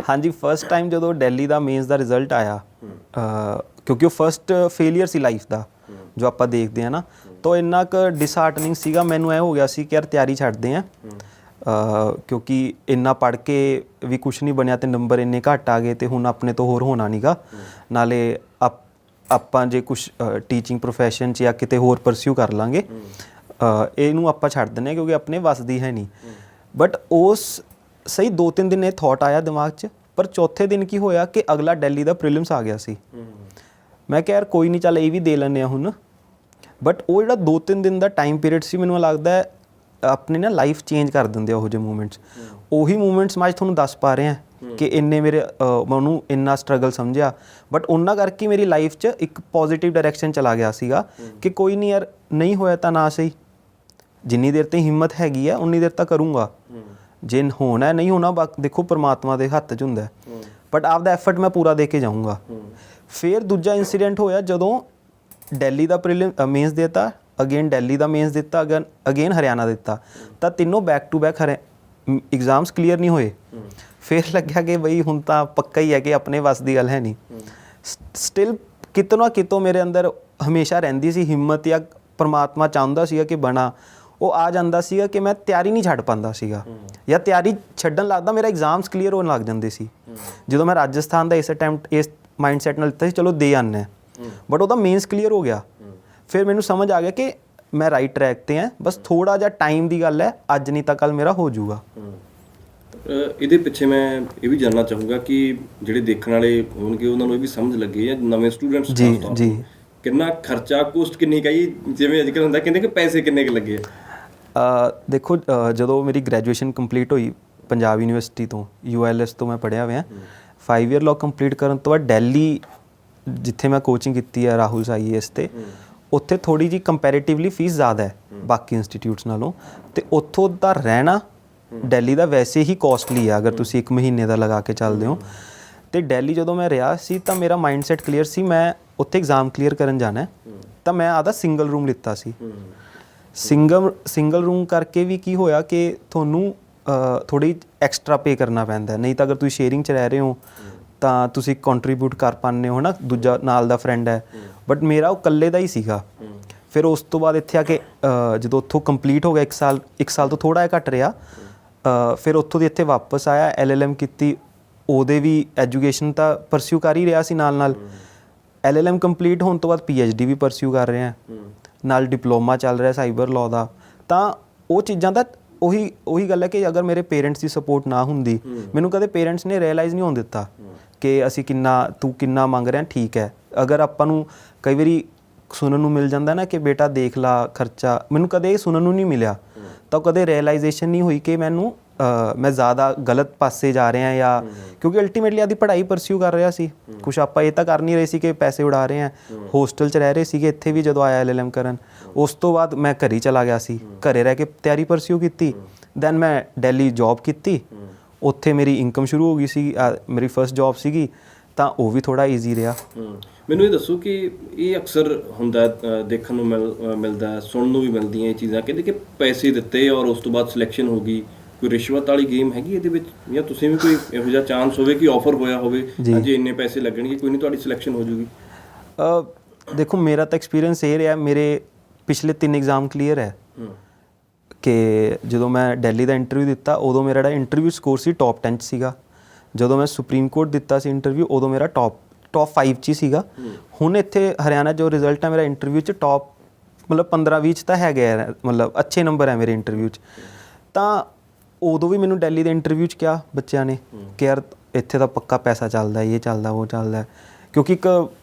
ਹਾਂਜੀ, ਫਸਟ ਟਾਈਮ ਜਦੋਂ ਦਿੱਲੀ ਦਾ ਮੇਨਸ ਦਾ ਰਿਜ਼ਲਟ ਆਇਆ, ਕਿਉਂਕਿ ਉਹ ਫਸਟ ਫੇਲੀਅਰ ਸੀ ਲਾਈਫ ਦਾ ਜੋ ਆਪਾਂ ਦੇਖਦੇ ਹਾਂ ਨਾ, ਤਾਂ ਇੰਨਾ ਕੁ ਡਿਸਹਾਰਟਨਿੰਗ ਸੀਗਾ, ਮੈਨੂੰ ਐ ਹੋ ਗਿਆ ਸੀ ਕਿ ਯਾਰ ਤਿਆਰੀ ਛੱਡਦੇ ਆ, ਕਿਉਂਕਿ ਇੰਨਾ ਪੜ੍ਹ ਕੇ ਵੀ ਕੁਝ ਨਹੀਂ ਬਣਿਆ ਤੇ ਨੰਬਰ ਇੰਨੇ ਘੱਟ ਆ ਗਏ ਤੇ ਹੁਣ ਆਪਣੇ ਤੋਂ ਹੋਰ ਹੋਣਾ ਨਹੀਂਗਾ। ਨਾਲੇ ਆਪਾਂ ਜੇ ਕੁਝ ਟੀਚਿੰਗ ਪ੍ਰੋਫੈਸ਼ਨ 'ਚ ਜਾਂ ਕਿਤੇ ਹੋਰ ਪਰਸਿਊ ਕਰ ਲਾਂਗੇ, ਇਹਨੂੰ ਆਪਾਂ ਛੱਡ ਦਿੰਦੇ ਹਾਂ ਕਿਉਂਕਿ ਆਪਣੇ ਵੱਸ ਦੀ ਹੈ ਨਹੀਂ। ਬਟ ਉਸ ਸਹੀ 2-3 ਦਿਨ ਇਹ ਥੋਟ ਆਇਆ ਦਿਮਾਗ 'ਚ, ਪਰ ਚੌਥੇ ਦਿਨ ਕੀ ਹੋਇਆ ਕਿ ਅਗਲਾ ਦਿੱਲੀ ਦਾ ਪ੍ਰੀਲਿਮਸ ਆ ਗਿਆ ਸੀ। ਮੈਂ ਕਿਹਾ ਯਾਰ ਕੋਈ ਨਹੀਂ, ਚੱਲ ਇਹ ਵੀ ਦੇ ਲੈਂਦੇ ਹਾਂ ਹੁਣ। ਬਟ ਉਹ ਜਿਹੜਾ 2-3 ਦਿਨ ਦਾ ਟਾਈਮ ਪੀਰੀਅਡ ਸੀ, ਮੈਨੂੰ ਲੱਗਦਾ ਆਪਣੀ ਨਾ ਲਾਈਫ ਚੇਂਜ ਕਰ ਦਿੰਦੇ ਆ ਉਹੋ ਜਿਹੇ ਮੂਮੈਂਟਸ। ਉਹੀ ਮੂਮੈਂਟਸ ਮੈਂ ਅੱਜ ਤੁਹਾਨੂੰ ਦੱਸ ਪਾ ਰਿਹਾ ਕਿ ਇੰਨੇ ਮੈਂ ਉਹਨੂੰ ਇੰਨਾ ਸਟਰਗਲ ਸਮਝਿਆ, ਬਟ ਉਹਨਾਂ ਕਰਕੇ ਮੇਰੀ ਲਾਈਫ 'ਚ ਇੱਕ ਪੋਜ਼ਿਟਿਵ ਡਾਇਰੈਕਸ਼ਨ ਚਲਾ ਗਿਆ ਸੀਗਾ ਕਿ ਕੋਈ ਨਹੀਂ ਯਾਰ, ਨਹੀਂ ਹੋਇਆ ਤਾਂ ਨਾ ਸਹੀ, ਜਿੰਨੀ ਦੇਰ ਤੇ ਹਿੰਮਤ ਹੈਗੀ ਆ ਉਨੀ ਦੇਰ ਤਾਂ ਕਰੂੰਗਾ, ਜੇ ਹੋਣਾ ਨਹੀਂ ਹੋਣਾ ਦੇਖੋ ਪਰਮਾਤਮਾ ਦੇ ਹੱਥ 'ਚ ਹੁੰਦਾ, ਬਟ ਆਪਦਾ ਐਫਰਟ ਮੈਂ ਪੂਰਾ ਦੇ ਕੇ ਜਾਊਂਗਾ। ਫਿਰ ਦੂਜਾ ਇੰਸੀਡੈਂਟ ਹੋਇਆ ਜਦੋਂ ਦਿੱਲੀ ਦਾ ਮੇਨਸ ਦਿੱਤਾ, ਅਗੇਨ ਦਿੱਲੀ ਦਾ ਮੇਨਸ ਦਿੱਤਾ, ਅਗੇਨ ਹਰਿਆਣਾ ਦਿੱਤਾ, ਤਾਂ ਤਿੰਨੋਂ back to back exams clear ਨਹੀਂ ਹੋਏ। ਫਿਰ ਲੱਗਿਆ ਕਿ ਬਈ ਹੁਣ ਤਾਂ ਪੱਕਾ ਹੀ ਹੈ ਕਿ ਆਪਣੇ ਵੱਸ ਦੀ ਗੱਲ ਹੈ ਨਹੀਂ। ਸਟਿਲ ਕਿਤੋਂ ਨਾ ਕਿਤੋਂ ਮੇਰੇ ਅੰਦਰ ਹਮੇਸ਼ਾ ਰਹਿੰਦੀ ਸੀ ਹਿੰਮਤ, ਜਾਂ ਪਰਮਾਤਮਾ ਚਾਹੁੰਦਾ ਸੀਗਾ ਕਿ ਬਣਾ, ਉਹ ਆ ਜਾਂਦਾ ਸੀਗਾ ਕਿ ਮੈਂ ਤਿਆਰੀ ਨਹੀਂ ਛੱਡ ਪਾਉਂਦਾ ਸੀਗਾ, ਜਾਂ ਤਿਆਰੀ ਛੱਡਣ ਲੱਗਦਾ ਮੇਰਾ ਐਗਜ਼ਾਮਸ ਕਲੀਅਰ ਹੋਣ ਲੱਗ ਜਾਂਦੇ ਸੀ। ਜਦੋਂ ਮੈਂ ਰਾਜਸਥਾਨ ਦਾ ਇਸ ਅਟੈਂਪਟ ਇਸ ਮਾਈਂਡਸੈਟ ਨਾਲ ਲਿੱਤਾ ਸੀ, ਚਲੋ ਦੇ ਆਉਂਦੇ ਹਾਂ, ਬਟ ਉਹਦਾ ਮੇਨਸ ਕਲੀਅਰ ਹੋ ਗਿਆ। ਫਿਰ ਮੈਨੂੰ ਸਮਝ ਆ ਗਿਆ ਕਿ ਮੈਂ ਰਾਈਟ ਟਰੈਕ 'ਤੇ ਹਾਂ, ਬਸ ਥੋੜ੍ਹਾ ਜਿਹਾ ਟਾਈਮ ਦੀ ਗੱਲ ਹੈ, ਅੱਜ ਨਹੀਂ ਤਾਂ ਕੱਲ੍ਹ ਮੇਰਾ ਹੋ ਜਾਊਗਾ। ਇਹਦੇ ਪਿੱਛੇ ਮੈਂ ਇਹ ਵੀ ਜਾਣਨਾ ਚਾਹੂੰਗਾ ਕਿ ਜਿਹੜੇ ਦੇਖਣ ਵਾਲੇ ਹੋਣਗੇ ਉਹਨਾਂ ਨੂੰ ਇਹ ਵੀ ਸਮਝ ਲੱਗੇ, ਜਾਂ ਨਵੇਂ ਸਟੂਡੈਂਟਸ ਜੀ ਕਿੰਨਾ ਖਰਚਾ, ਕੋਸਟ ਕਿੰਨੀ ਕਹੀ, ਜਿਵੇਂ ਅੱਜ ਕੱਲ੍ਹ ਹੁੰਦਾ ਕਹਿੰਦੇ ਕਿ ਪੈਸੇ ਕਿੰਨੇ ਕੁ ਲੱਗੇ? ਦੇਖੋ, ਜਦੋਂ ਮੇਰੀ ਗ੍ਰੈਜੂਏਸ਼ਨ ਕੰਪਲੀਟ ਹੋਈ ਪੰਜਾਬ ਯੂਨੀਵਰਸਿਟੀ ਤੋਂ, ULS ਤੋਂ ਮੈਂ ਪੜ੍ਹਿਆ ਹੋਇਆ, 5 ਈਅਰ ਲਾਅ ਕੰਪਲੀਟ ਕਰਨ ਤੋਂ ਬਾਅਦ ਦਿੱਲੀ ਜਿੱਥੇ ਮੈਂ ਕੋਚਿੰਗ ਕੀਤੀ ਹੈ ਰਾਹੁਲ IAS ਤੇ, ਉੱਥੇ ਥੋੜ੍ਹੀ ਜਿਹੀ ਕੰਪੈਰੇਟਿਵਲੀ ਫੀਸ ਜ਼ਿਆਦਾ ਹੈ ਬਾਕੀ ਇੰਸਟੀਟਿਊਟਸ ਨਾਲੋਂ, ਅਤੇ ਉੱਥੋਂ ਦਾ ਰਹਿਣਾ ਦਿੱਲੀ ਦਾ ਵੈਸੇ ਹੀ ਕੋਸਟਲੀ ਆ ਅਗਰ ਤੁਸੀਂ 1 ਮਹੀਨੇ ਦਾ ਲਗਾ ਕੇ ਚੱਲਦੇ ਹੋ। ਅਤੇ ਦਿੱਲੀ ਜਦੋਂ ਮੈਂ ਰਿਹਾ ਸੀ ਤਾਂ ਮੇਰਾ ਮਾਈਂਡਸੈਟ ਕਲੀਅਰ ਸੀ, ਮੈਂ ਉੱਥੇ ਐਗਜ਼ਾਮ ਕਲੀਅਰ ਕਰਨ ਜਾਣਾ, ਤਾਂ ਮੈਂ ਆਪਦਾ ਸਿੰਗਲ ਰੂਮ ਲਿੱਤਾ ਸੀ। ਸਿੰਗਲ ਰੂਮ ਕਰਕੇ ਵੀ ਕੀ ਹੋਇਆ ਕਿ ਤੁਹਾਨੂੰ ਥੋੜ੍ਹੀ ਐਕਸਟਰਾ ਪੇ ਕਰਨਾ ਪੈਂਦਾ, ਨਹੀਂ ਤਾਂ ਅਗਰ ਤੁਸੀਂ ਸ਼ੇਅਰਿੰਗ 'ਚ ਰਹਿ ਰਹੇ ਹੋ ਤਾਂ ਤੁਸੀਂ ਕੰਟਰੀਬਿਊਟ ਕਰ ਪਾਉਂਦੇ ਹੋ, ਹੈ ਨਾ, ਦੂਜਾ ਨਾਲ ਦਾ ਫਰੈਂਡ ਹੈ, ਬਟ ਮੇਰਾ ਉਹ ਇਕੱਲੇ ਦਾ ਹੀ ਸੀਗਾ। ਫਿਰ ਉਸ ਤੋਂ ਬਾਅਦ ਇੱਥੇ ਆ ਕੇ ਜਦੋਂ ਉੱਥੋਂ ਕੰਪਲੀਟ ਹੋ ਗਿਆ, 1 ਸਾਲ ਤੋਂ ਥੋੜ੍ਹਾ ਜਿਹਾ ਘੱਟ ਰਿਹਾ, ਫਿਰ ਉੱਥੋਂ ਦੀ ਇੱਥੇ ਵਾਪਸ ਆਇਆ, LLM ਕੀਤੀ, ਉਹਦੇ ਵੀ ਐਜੂਕੇਸ਼ਨ ਤਾਂ ਪਰਸਿਊ ਕਰ ਹੀ ਰਿਹਾ ਸੀ ਨਾਲ LLM ਕੰਪਲੀਟ ਹੋਣ ਤੋਂ ਬਾਅਦ PhD ਵੀ ਪਰਸਿਊ ਕਰ ਰਿਹਾ, ਨਾਲ ਡਿਪਲੋਮਾ ਚੱਲ ਰਿਹਾ ਸਾਈਬਰ ਲਾਅ ਦਾ। ਤਾਂ ਉਹ ਚੀਜ਼ਾਂ ਦਾ ਉਹੀ ਗੱਲ ਹੈ ਕਿ ਅਗਰ ਮੇਰੇ ਪੇਰੈਂਟਸ ਦੀ ਸਪੋਰਟ ਨਾ ਹੁੰਦੀ, ਮੈਨੂੰ ਕਦੇ ਪੇਰੈਂਟਸ ਨੇ ਰਿਅਲਾਈਜ਼ ਨਹੀਂ ਹੋਣ ਦਿੱਤਾ ਕਿ ਤੂੰ ਕਿੰਨਾ ਮੰਗ ਰਿਹਾ, ਠੀਕ ਹੈ। ਅਗਰ ਆਪਾਂ ਨੂੰ ਕਈ ਵਾਰੀ ਸੁਣਨ ਨੂੰ ਮਿਲ ਜਾਂਦਾ ਨਾ ਕਿ ਬੇਟਾ ਦੇਖ ਲਾ ਖਰਚਾ, ਮੈਨੂੰ ਕਦੇ ਇਹ ਸੁਣਨ ਨੂੰ ਨਹੀਂ ਮਿਲਿਆ, ਤਾਂ ਕਦੇ ਰਿਅਲਾਈਜ਼ੇਸ਼ਨ ਨਹੀਂ ਹੋਈ ਕਿ ਮੈਂ ਜ਼ਿਆਦਾ ਗਲਤ ਪਾਸੇ ਜਾ ਰਿਹਾ, ਜਾਂ ਕਿਉਂਕਿ ਅਲਟੀਮੇਟਲੀ ਆਪਦੀ ਪੜ੍ਹਾਈ ਪਰਸਿਊ ਕਰ ਰਿਹਾ ਸੀ, ਕੁਛ ਆਪਾਂ ਇਹ ਤਾਂ ਕਰ ਨਹੀਂ ਰਹੇ ਸੀ ਕਿ ਪੈਸੇ ਉਡਾ ਰਹੇ ਹਾਂ। ਹੋਸਟਲ 'ਚ ਰਹਿ ਰਹੇ ਸੀਗੇ ਇੱਥੇ ਵੀ ਜਦੋਂ ਆਇਆ LLM ਕਰਨ, ਉਸ ਤੋਂ ਬਾਅਦ ਮੈਂ ਘਰ ਹੀ ਚਲਾ ਗਿਆ ਸੀ, ਘਰੇ ਰਹਿ ਕੇ ਤਿਆਰੀ ਪਰਸਿਊ ਕੀਤੀ। ਦੈਨ ਮੈਂ ਦਿੱਲੀ ਜੋਬ ਕੀਤੀ, ਉੱਥੇ ਮੇਰੀ ਇਨਕਮ ਸ਼ੁਰੂ ਹੋ ਗਈ ਸੀ, ਮੇਰੀ ਫਸਟ ਜੋਬ ਸੀਗੀ, ਤਾਂ ਉਹ ਵੀ ਥੋੜ੍ਹਾ ਈਜ਼ੀ ਰਿਹਾ। ਮੈਨੂੰ ਇਹ ਦੱਸੋ ਕਿ ਇਹ ਅਕਸਰ ਹੁੰਦਾ, ਦੇਖਣ ਨੂੰ ਮਿਲਦਾ, ਸੁਣਨ ਨੂੰ ਵੀ ਮਿਲਦੀਆਂ ਇਹ ਚੀਜ਼ਾਂ, ਕਹਿੰਦੇ ਕਿ ਪੈਸੇ ਦਿੱਤੇ ਔਰ ਉਸ ਤੋਂ ਬਾਅਦ ਸਿਲੈਕਸ਼ਨ ਹੋ ਗਈ, ਕੋਈ ਰਿਸ਼ਵਤ ਵਾਲੀ ਗੇਮ ਹੈਗੀ ਇਹਦੇ ਵਿੱਚ, ਜਾਂ ਤੁਸੀਂ ਵੀ ਕੋਈ ਇਹੋ ਜਿਹਾ ਚਾਂਸ ਹੋਵੇ ਕਿ ਆਫਰ ਹੋਇਆ ਹੋਵੇ ਜੇ ਇੰਨੇ ਪੈਸੇ ਲੱਗਣਗੇ, ਕੋਈ ਨਹੀਂ ਤੁਹਾਡੀ ਸਿਲੈਕਸ਼ਨ ਹੋ ਜੂਗੀ? ਦੇਖੋ, ਮੇਰਾ ਤਾਂ ਐਕਸਪੀਰੀਅੰਸ ਇਹ ਰਿਹਾ, ਮੇਰੇ ਪਿਛਲੇ 3 ਐਗਜ਼ਾਮ ਕਲੀਅਰ ਹੈ ਕਿ ਜਦੋਂ ਮੈਂ ਦਿੱਲੀ ਦਾ ਇੰਟਰਵਿਊ ਦਿੱਤਾ, ਉਦੋਂ ਮੇਰਾ ਜਿਹੜਾ ਇੰਟਰਵਿਊ ਸਕੋਰ ਸੀ ਟੌਪ 10 'ਚ ਸੀਗਾ। ਜਦੋਂ ਮੈਂ ਸੁਪਰੀਮ ਕੋਰਟ ਦਿੱਤਾ ਸੀ ਇੰਟਰਵਿਊ, ਉਦੋਂ ਮੇਰਾ ਟੌਪ 5 'ਚ ਹੀ ਸੀਗਾ। ਹੁਣ ਇੱਥੇ ਹਰਿਆਣਾ ਜੋ ਰਿਜ਼ਲਟ ਹੈ ਮੇਰਾ ਇੰਟਰਵਿਊ 'ਚ ਟੌਪ ਮਤਲਬ 15-20 'ਚ ਤਾਂ ਹੈਗਾ, ਮਤਲਬ ਅੱਛੇ ਨੰਬਰ ਹੈ ਮੇਰੇ ਇੰਟਰਵਿਊ 'ਚ। ਤਾਂ ਉਦੋਂ ਵੀ ਮੈਨੂੰ ਦਿੱਲੀ ਦੇ ਇੰਟਰਵਿਊ 'ਚ ਕਿਹਾ ਬੱਚਿਆਂ ਨੇ ਕਿ ਯਾਰ ਇੱਥੇ ਤਾਂ ਪੱਕਾ ਪੈਸਾ ਚੱਲਦਾ, ਇਹ ਚੱਲਦਾ, ਉਹ ਚੱਲਦਾ, ਕਿਉਂਕਿ ਇੱਕ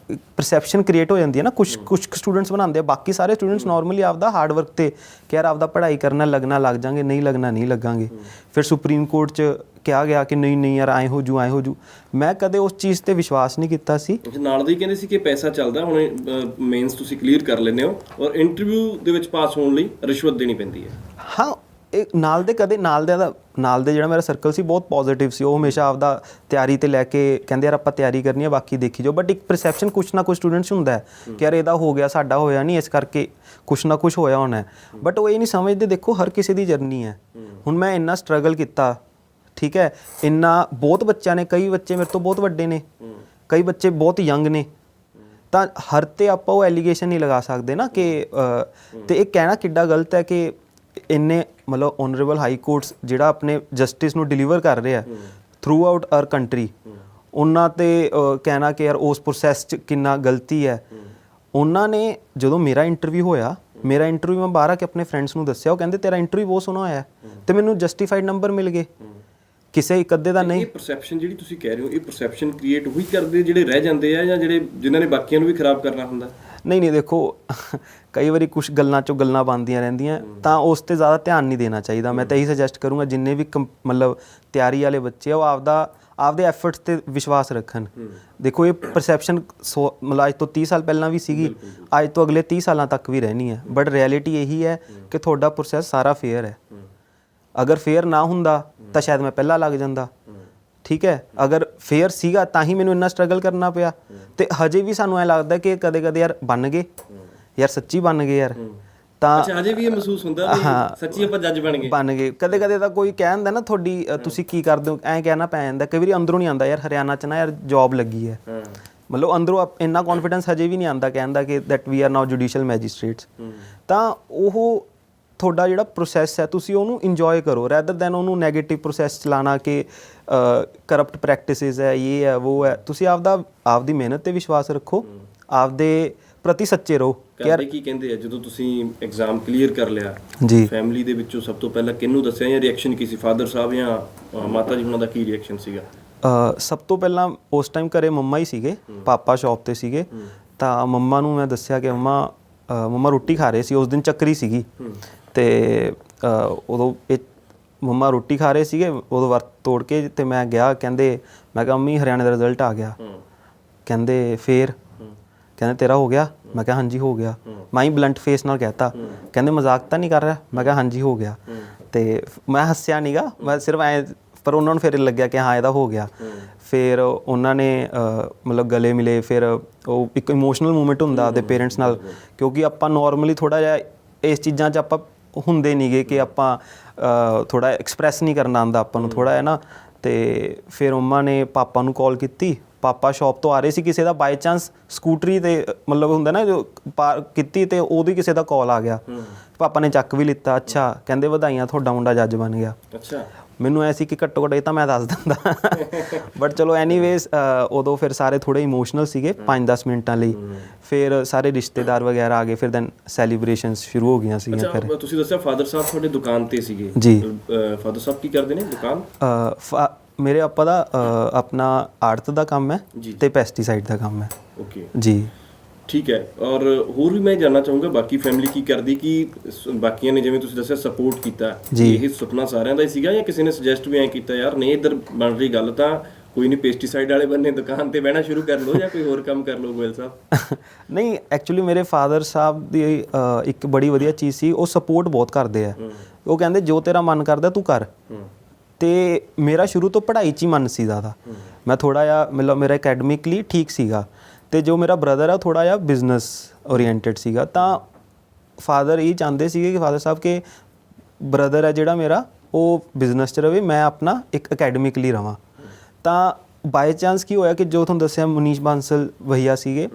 ਪਰਸੈਪਸ਼ਨ ਕ੍ਰੀਏਟ ਹੋ ਜਾਂਦੀ ਹੈ ਨਾ, ਕੁਝ ਸਟੂਡੈਂਟਸ ਬਣਾਉਂਦੇ ਆ, ਬਾਕੀ ਸਾਰੇ ਸਟੂਡੈਂਟਸ ਨਾਰਮਲੀ ਆਪਦਾ ਹਾਰਡ ਵਰਕ ਤੇ ਕਿ ਯਾਰ ਆਪਦਾ ਪੜ੍ਹਾਈ ਕਰਨਾ, ਲੱਗਣਾ ਲੱਗ ਜਾਾਂਗੇ, ਨਹੀਂ ਲੱਗਣਾ ਨਹੀਂ ਲੱਗਾਂਗੇ। ਫਿਰ ਸੁਪਰੀਮ ਕੋਰਟ 'ਚ ਕਿਹਾ ਗਿਆ ਕਿ ਨਹੀਂ ਯਾਰ ਐਂ ਹੋ ਜੂ। ਮੈਂ ਕਦੇ ਉਸ ਚੀਜ਼ ਤੇ ਵਿਸ਼ਵਾਸ ਨਹੀਂ ਕੀਤਾ ਸੀ। ਨਾਲ ਦੇ ਕਹਿੰਦੇ ਸੀ ਕਿ ਪੈਸਾ ਚੱਲਦਾ, ਹੁਣ ਮੇਨਸ ਤੁਸੀਂ ਕਲੀਅਰ ਕਰ ਲੈਂਦੇ ਹੋ ਔਰ ਇੰਟਰਵਿਊ ਦੇ ਵਿੱਚ ਪਾਸ ਹੋਣ ਲਈ ਰਿਸ਼ਵਤ ਦੇਣੀ ਪੈਂਦੀ ਹੈ। ਹਾਂ, ਇਹ ਨਾਲ ਦੇ ਜਿਹੜਾ ਮੇਰਾ ਸਰਕਲ ਸੀ ਬਹੁਤ ਪੋਜ਼ਿਟਿਵ ਸੀ। ਉਹ ਹਮੇਸ਼ਾ ਆਪਦਾ ਤਿਆਰੀ ਤੇ ਲੈ ਕੇ ਕਹਿੰਦੇ ਯਾਰ ਆਪਾਂ ਤਿਆਰੀ ਕਰਨੀ ਹੈ, ਬਾਕੀ ਦੇਖੀ ਜਾਓ। ਬਟ ਇੱਕ ਪਰਸੈਪਸ਼ਨ ਕੁਛ ਨਾ ਕੁਛ ਸਟੂਡੈਂਟਸ ਹੁੰਦਾ ਹੈ ਕਿ ਯਾਰ ਇਹਦਾ ਹੋ ਗਿਆ, ਸਾਡਾ ਹੋਇਆ ਨਹੀਂ, ਇਸ ਕਰਕੇ ਕੁਛ ਨਾ ਕੁਛ ਹੋਇਆ ਹੋਣਾ। ਬਟ ਉਹ ਇਹ ਨਹੀਂ ਸਮਝਦੇ, ਦੇਖੋ ਹਰ ਕਿਸੇ ਦੀ ਜਰਨੀ ਹੈ। ਹੁਣ ਮੈਂ ਇੰਨਾ ਸਟਰਗਲ ਕੀਤਾ, ਠੀਕ ਹੈ, ਇੰਨਾ ਬਹੁਤ ਬੱਚਿਆਂ ਨੇ, ਕਈ ਬੱਚੇ ਮੇਰੇ ਤੋਂ ਬਹੁਤ ਵੱਡੇ ਨੇ, ਕਈ ਬੱਚੇ ਬਹੁਤ ਯੰਗ ਨੇ, ਤਾਂ ਹਰ ਤੇ ਆਪਾਂ ਉਹ ਐਲੀਗੇਸ਼ਨ ਨਹੀਂ ਲਗਾ ਸਕਦੇ ਨਾ ਕਿ ਤੇ ਇਹ ਕਹਿਣਾ ਕਿੱਡਾ ਗਲਤ ਹੈ ਕਿ ਇੰਨੇ ਮਤਲਬ ਓਨਰੇਬਲ ਹਾਈ ਕੋਰਟਸ ਜਿਹੜਾ ਆਪਣੇ ਜਸਟਿਸ ਨੂੰ ਡਿਲੀਵਰ ਕਰ ਰਿਹਾ ਥਰੂ ਆਊਟ ਆਰ ਕੰਟਰੀ, ਉਹਨਾਂ ਤੇ ਕਹਿਣਾ ਕਿ ਯਾਰ ਉਸ ਪ੍ਰੋਸੈਸ 'ਚ ਕਿੰਨਾ ਗਲਤੀ ਹੈ। ਉਹਨਾਂ ਨੇ ਜਦੋਂ ਮੇਰਾ ਇੰਟਰਵਿਊ ਹੋਇਆ, ਮੇਰਾ ਇੰਟਰਵਿਊ ਮੈਂ ਬਾਹਰ ਆ ਕੇ ਆਪਣੇ ਫਰੈਂਡਸ ਨੂੰ ਦੱਸਿਆ, ਉਹ ਕਹਿੰਦੇ ਤੇਰਾ ਇੰਟਰਵਿਊ ਬਹੁਤ ਸੋਹਣਾ ਹੋਇਆ ਤੇ ਮੈਨੂੰ ਜਸਟੀਫਾਈਡ ਨੰਬਰ ਮਿਲ ਗਏ, ਕਿਸੇ ਇੱਕ ਅੱਧੇ ਦਾ ਨਹੀਂ। ਇਹ ਪਰਸੈਪਸ਼ਨ ਜਿਹੜੀ ਤੁਸੀਂ ਕਹਿ ਰਹੇ ਹੋ, ਇਹ ਪਰਸੈਪਸ਼ਨ ਕ੍ਰੀਏਟ ਉਹੀ ਕਰਦੇ ਜਿਹੜੇ ਰਹਿ ਜਾਂਦੇ ਆ ਜਾਂ ਜਿਹੜੇ ਜਿਨ੍ਹਾਂ ਨੇ ਬਾਕੀਆਂ ਨੂੰ ਵੀ ਖਰਾਬ ਕਰਨਾ ਹੁੰਦਾ? ਨਹੀਂ, ਦੇਖੋ ਕਈ ਵਾਰੀ ਕੁਝ ਗੱਲਾਂ 'ਚੋਂ ਗੱਲਾਂ ਬਣਦੀਆਂ ਰਹਿੰਦੀਆਂ, ਤਾਂ ਉਸ 'ਤੇ ਜ਼ਿਆਦਾ ਧਿਆਨ ਨਹੀਂ ਦੇਣਾ ਚਾਹੀਦਾ। ਮੈਂ ਤਾਂ ਇਹੀ ਸੁਜੈਸਟ ਕਰੂੰਗਾ ਜਿੰਨੇ ਵੀ ਮਤਲਬ ਤਿਆਰੀ ਵਾਲੇ ਬੱਚੇ ਆ, ਉਹ ਆਪਦੇ ਐਫਰਟਸ 'ਤੇ ਵਿਸ਼ਵਾਸ ਰੱਖਣ। ਦੇਖੋ ਇਹ ਪਰਸੈਪਸ਼ਨ ਮਤਲਬ ਅੱਜ ਤੋਂ 30 ਸਾਲ ਪਹਿਲਾਂ ਵੀ ਸੀਗੀ, ਅੱਜ ਤੋਂ ਅਗਲੇ 30 ਸਾਲਾਂ ਤੱਕ ਵੀ ਰਹਿਣੀ ਹੈ। ਬਟ ਰਿਐਲਿਟੀ ਇਹੀ ਹੈ ਕਿ ਤੁਹਾਡਾ ਪ੍ਰੋਸੈਸ ਸਾਰਾ ਫੇਅਰ ਹੈ। ਅਗਰ ਫੇਅਰ ਨਾ ਹੁੰਦਾ ਤਾਂ ਸ਼ਾਇਦ ਮੈਂ ਪਹਿਲਾਂ ਲੱਗ ਜਾਂਦਾ, ਠੀਕ ਹੈ। ਅਗਰ ਫੇਅਰ ਸੀਗਾ ਤਾਂ ਹੀ ਮੈਨੂੰ ਇੰਨਾ ਸਟਰਗਲ ਕਰਨਾ ਪਿਆ। ਤੇ ਹਜੇ ਵੀ ਸਾਨੂੰ ਐਂ ਲੱਗਦਾ ਕਿ ਕਦੇ ਯਾਰ ਬਣ ਗਏ, ਯਾਰ ਸੱਚੀ ਬਣ ਗਏ ਯਾਰ, ਤਾਂ ਅੱਛਾ ਹਜੇ ਵੀ ਇਹ ਮਹਿਸੂਸ ਹੁੰਦਾ ਵੀ ਸੱਚੀ ਆਪਾਂ ਜੱਜ ਬਣ ਗਏ। ਕਦੇ ਤਾਂ ਕੋਈ ਕਹਿ ਦਿੰਦਾ ਨਾ ਤੁਹਾਡੀ ਤੁਸੀਂ ਕੀ ਕਰਦੇ ਹੋ, ਐਂ ਕਹਿਣਾ ਪੈ ਜਾਂਦਾ। ਕਈ ਵਾਰੀ ਅੰਦਰੋਂ ਨਹੀਂ ਆਉਂਦਾ ਯਾਰ ਹਰਿਆਣਾ 'ਚ ਨਾ ਯਾਰ ਜੌਬ ਲੱਗੀ ਹੈ, ਮਤਲਬ ਅੰਦਰੋਂ ਇੰਨਾ ਕੌਨਫੀਡੈਂਸ ਹਜੇ ਵੀ ਨਹੀਂ ਆਉਂਦਾ ਕਹਿੰਦਾ ਕਿ that we are now judicial magistrates. ਤਾਂ ਉਹ ਤੁਹਾਡਾ ਜਿਹੜਾ ਪ੍ਰੋਸੈਸ ਹੈ ਤੁਸੀਂ ਉਹਨੂੰ ਇੰਜੋਏ ਕਰੋ ਰੈਦਰ ਦੈਨ ਉਹਨੂੰ ਨੈਗੇਟਿਵ ਪ੍ਰੋਸੈਸ ਚਲਾਉਣਾ ਕਿ ਕਰਪਟ ਪ੍ਰੈਕਟਿਸਿਸ ਹੈ, ਇਹ ਹੈ ਉਹ ਹੈ। ਤੁਸੀਂ ਆਪਦੀ ਮਿਹਨਤ 'ਤੇ ਵਿਸ਼ਵਾਸ ਰੱਖੋ, ਆਪਦੇ ਪ੍ਰਤੀ ਸੱਚੇ ਰਹੋ। ਯਾਰ ਕੀ ਕਹਿੰਦੇ ਆ ਜਦੋਂ ਤੁਸੀਂ ਐਗਜ਼ਾਮ ਕਲੀਅਰ ਕਰ ਲਿਆ ਜੀ, ਫੈਮਿਲੀ ਦੇ ਵਿੱਚੋਂ ਸਭ ਤੋਂ ਪਹਿਲਾਂ ਕਿਹਨੂੰ ਦੱਸਿਆ ਜਾਂ ਰਿਐਕਸ਼ਨ ਕੀ ਸੀ? ਫਾਦਰ ਸਾਹਿਬ ਜਾਂ ਮਾਤਾ ਜੀ ਉਹਨਾਂ ਦਾ ਕੀ ਰਿਐਕਸ਼ਨ ਸੀਗਾ? ਸਭ ਤੋਂ ਪਹਿਲਾਂ ਉਸ ਟਾਈਮ ਘਰੇ ਮੰਮਾ ਹੀ ਸੀਗੇ, ਪਾਪਾ ਸ਼ੌਪ 'ਤੇ ਸੀਗੇ। ਤਾਂ ਮੰਮਾ ਨੂੰ ਮੈਂ ਦੱਸਿਆ ਕਿ ਮੰਮਾ ਰੋਟੀ ਖਾ ਰਹੇ ਸੀ, ਉਸ ਦਿਨ ਚੱਕਰੀ ਸੀਗੀ ਤੇ ਉਦੋਂ ਇਹ ਮੰਮਾ ਰੋਟੀ ਖਾ ਰਹੇ ਸੀਗੇ, ਉਦੋਂ ਵਰਤ ਤੋੜ ਕੇ ਤੇ ਮੈਂ ਗਿਆ। ਮੈਂ ਕਿਹਾ ਮੰਮੀ ਹਰਿਆਣੇ ਦਾ ਰਿਜ਼ਲਟ ਆ ਗਿਆ। ਕਹਿੰਦੇ ਫੇਰ? ਕਹਿੰਦੇ ਤੇਰਾ ਹੋ ਗਿਆ? ਮੈਂ ਕਿਹਾ ਹਾਂਜੀ ਹੋ ਗਿਆ। ਮੈਂ ਹੀ ਬਲੰਟ ਫੇਸ ਨਾਲ ਕਹਿਤਾ। ਕਹਿੰਦੇ ਮਜ਼ਾਕ ਤਾਂ ਨਹੀਂ ਕਰ ਰਿਹਾ? ਮੈਂ ਕਿਹਾ ਹਾਂਜੀ ਹੋ ਗਿਆ। ਤੇ ਮੈਂ ਹੱਸਿਆ ਨੀਗਾ, ਮੈਂ ਸਿਰਫ ਐਂ, ਪਰ ਉਹਨਾਂ ਨੂੰ ਫਿਰ ਲੱਗਿਆ ਕਿ ਹਾਂ ਇਹਦਾ ਹੋ ਗਿਆ। ਫਿਰ ਉਹਨਾਂ ਨੇ ਮਤਲਬ ਗਲੇ ਮਿਲੇ। ਫਿਰ ਉਹ ਇੱਕ ਇਮੋਸ਼ਨਲ ਮੂਮੈਂਟ ਹੁੰਦਾ ਆਪਦੇ ਪੇਰੈਂਟਸ ਨਾਲ, ਕਿਉਂਕਿ ਆਪਾਂ ਨੋਰਮਲੀ ਥੋੜ੍ਹਾ ਜਿਹਾ ਇਸ ਚੀਜ਼ਾਂ 'ਚ ਆਪਾਂ ਹੁੰਦੇ ਨਹੀਂਗੇ ਕਿ ਆਪਾਂ ਥੋੜ੍ਹਾ ਐਕਸਪ੍ਰੈਸ ਨਹੀਂ ਕਰਨਾ ਆਉਂਦਾ ਆਪਾਂ ਨੂੰ ਥੋੜ੍ਹਾ ਹੈ ਨਾ। ਅਤੇ ਫਿਰ ਮੰਮਾ ਨੇ ਪਾਪਾ ਨੂੰ ਕਾਲ ਕੀਤੀ। ਪਾਪਾ ਸ਼ੌਪ ਤੋਂ ਆ ਰਹੇ ਸੀ, ਕਿਸੇ ਦਾ ਬਾਈ ਚਾਂਸ ਸਕੂਟਰੀ 'ਤੇ ਮਤਲਬ ਹੁੰਦਾ ਨਾ ਜੋ ਪਾਰ ਕੀਤੀ ਅਤੇ ਉਹਦੀ ਕਿਸੇ ਦਾ ਕਾਲ ਆ ਗਿਆ। ਪਾਪਾ ਨੇ ਚੱਕ ਵੀ ਲਿੱਤਾ। ਅੱਛਾ, ਕਹਿੰਦੇ ਵਧਾਈਆਂ ਤੁਹਾਡਾ ਮੁੰਡਾ ਜੱਜ ਬਣ ਗਿਆ। ਅੱਛਾ, ਮੈਨੂੰ ਐ ਸੀ ਕਿ ਘੱਟੋ ਘੱਟ ਇਹ ਤਾਂ ਮੈਂ ਦੱਸ ਦਿੰਦਾ। ਬਟ ਚਲੋ ਐਨੀਵੇਜ਼ ਉਦੋਂ ਫਿਰ ਸਾਰੇ ਥੋੜ੍ਹੇ ਇਮੋਸ਼ਨਲ ਸੀਗੇ 5-10 ਮਿੰਟਾਂ ਲਈ। ਫਿਰ ਸਾਰੇ ਰਿਸ਼ਤੇਦਾਰ ਵਗੈਰਾ ਆ ਗਏ। ਫਿਰ ਦੈਨ ਸੈਲੀਬ੍ਰੇਸ਼ਨਸ ਸ਼ੁਰੂ ਹੋ ਗਈਆਂ ਸੀਗੀਆਂ। ਫਿਰ ਤੁਸੀਂ ਦੱਸਿਆ ਫਾਦਰ ਸਾਹਿਬ ਤੁਹਾਡੇ ਦੁਕਾਨ ਤੇ ਸੀਗੇ ਜੀ। ਫਾਦਰ ਸਾਹਿਬ ਕੀ ਕਰਦੇ ਨੇ ਦੁਕਾਨ? ਮੇਰੇ ਪਾਪਾ ਦਾ ਆਪਣਾ ਆੜਤ ਦਾ ਕੰਮ ਹੈ ਤੇ ਪੈਸਟੀਸਾਈਡ ਦਾ ਕੰਮ ਹੈ। ਓਕੇ ਜੀ, ਠੀਕ ਹੈ। ਔਰ ਹੋਰ ਵੀ ਮੈਂ ਜਾਣਨਾ ਚਾਹੂੰਗਾ ਬਾਕੀ ਫੈਮਿਲੀ ਕੀ ਕਰਦੀ, ਕਿ ਬਾਕੀਆਂ ਨੇ ਜਿਵੇਂ ਤੁਸੀਂ ਦੱਸਿਆ ਸਪੋਰਟ ਕੀਤਾ, ਇਹ ਸੁਪਨਾ ਸਾਰਿਆਂ ਦਾ ਹੀ ਸੀਗਾ ਜਾਂ ਕਿਸੇ ਨੇ ਸੁਜੈਸਟ ਵੀ ਐਂ ਕੀਤਾ ਯਾਰ ਨਹੀਂ ਇੱਧਰ ਬਣ ਰਹੀ ਗੱਲ ਤਾਂ ਕੋਈ ਨਹੀਂ ਪੈਸਟੀਸਾਈਡ ਵਾਲੇ ਬੰਨੇ ਦੁਕਾਨ ਤੇ ਬਹਿਣਾ ਸ਼ੁਰੂ ਕਰ ਲਓ ਜਾਂ ਕੋਈ ਹੋਰ ਕੰਮ ਕਰ ਲਓ? ਗੋਇਲ ਸਾਹਿਬ ਨਹੀਂ, ਐਕਚੁਅਲੀ ਮੇਰੇ ਫਾਦਰ ਸਾਹਿਬ ਦੀ ਇੱਕ ਬੜੀ ਵਧੀਆ ਚੀਜ਼ ਸੀ, ਉਹ ਸਪੋਰਟ ਬਹੁਤ ਕਰਦੇ ਆ। ਉਹ ਕਹਿੰਦੇ ਜੋ ਤੇਰਾ ਮਨ ਕਰਦਾ ਤੂੰ ਕਰ। ਤੇ ਮੇਰਾ ਸ਼ੁਰੂ ਤੋਂ ਪੜ੍ਹਾਈ 'ਚ ਹੀ ਮਨ ਸੀ ਜ਼ਿਆਦਾ। ਮੈਂ ਥੋੜ੍ਹਾ ਜਿਹਾ ਮਤਲਬ ਮੇਰਾ ਅਕੈਡਮਿਕਲੀ ਠੀਕ ਸੀਗਾ ਅਤੇ ਜੋ ਮੇਰਾ ਬ੍ਰਦਰ ਆ ਥੋੜ੍ਹਾ ਜਿਹਾ ਬਿਜ਼ਨਸ ਓਰੀਐਂਟਡ ਸੀਗਾ। ਤਾਂ ਫਾਦਰ ਇਹ ਚਾਹੁੰਦੇ ਸੀਗੇ ਕਿ ਫਾਦਰ ਸਾਹਿਬ ਕਿ ਬ੍ਰਦਰ ਹੈ ਜਿਹੜਾ ਮੇਰਾ ਉਹ ਬਿਜ਼ਨਸ 'ਚ ਰਵੇ, ਮੈਂ ਆਪਣਾ ਇੱਕ ਅਕੈਡਮਿਕਲੀ ਰਵਾਂ। ਤਾਂ ਬਾਈ ਚਾਂਸ ਕੀ ਹੋਇਆ ਕਿ ਜੋ ਤੁਹਾਨੂੰ ਦੱਸਿਆ ਮਨੀਸ਼ ਬਾਂਸਲ ਭਈਆ ਸੀਗੇ,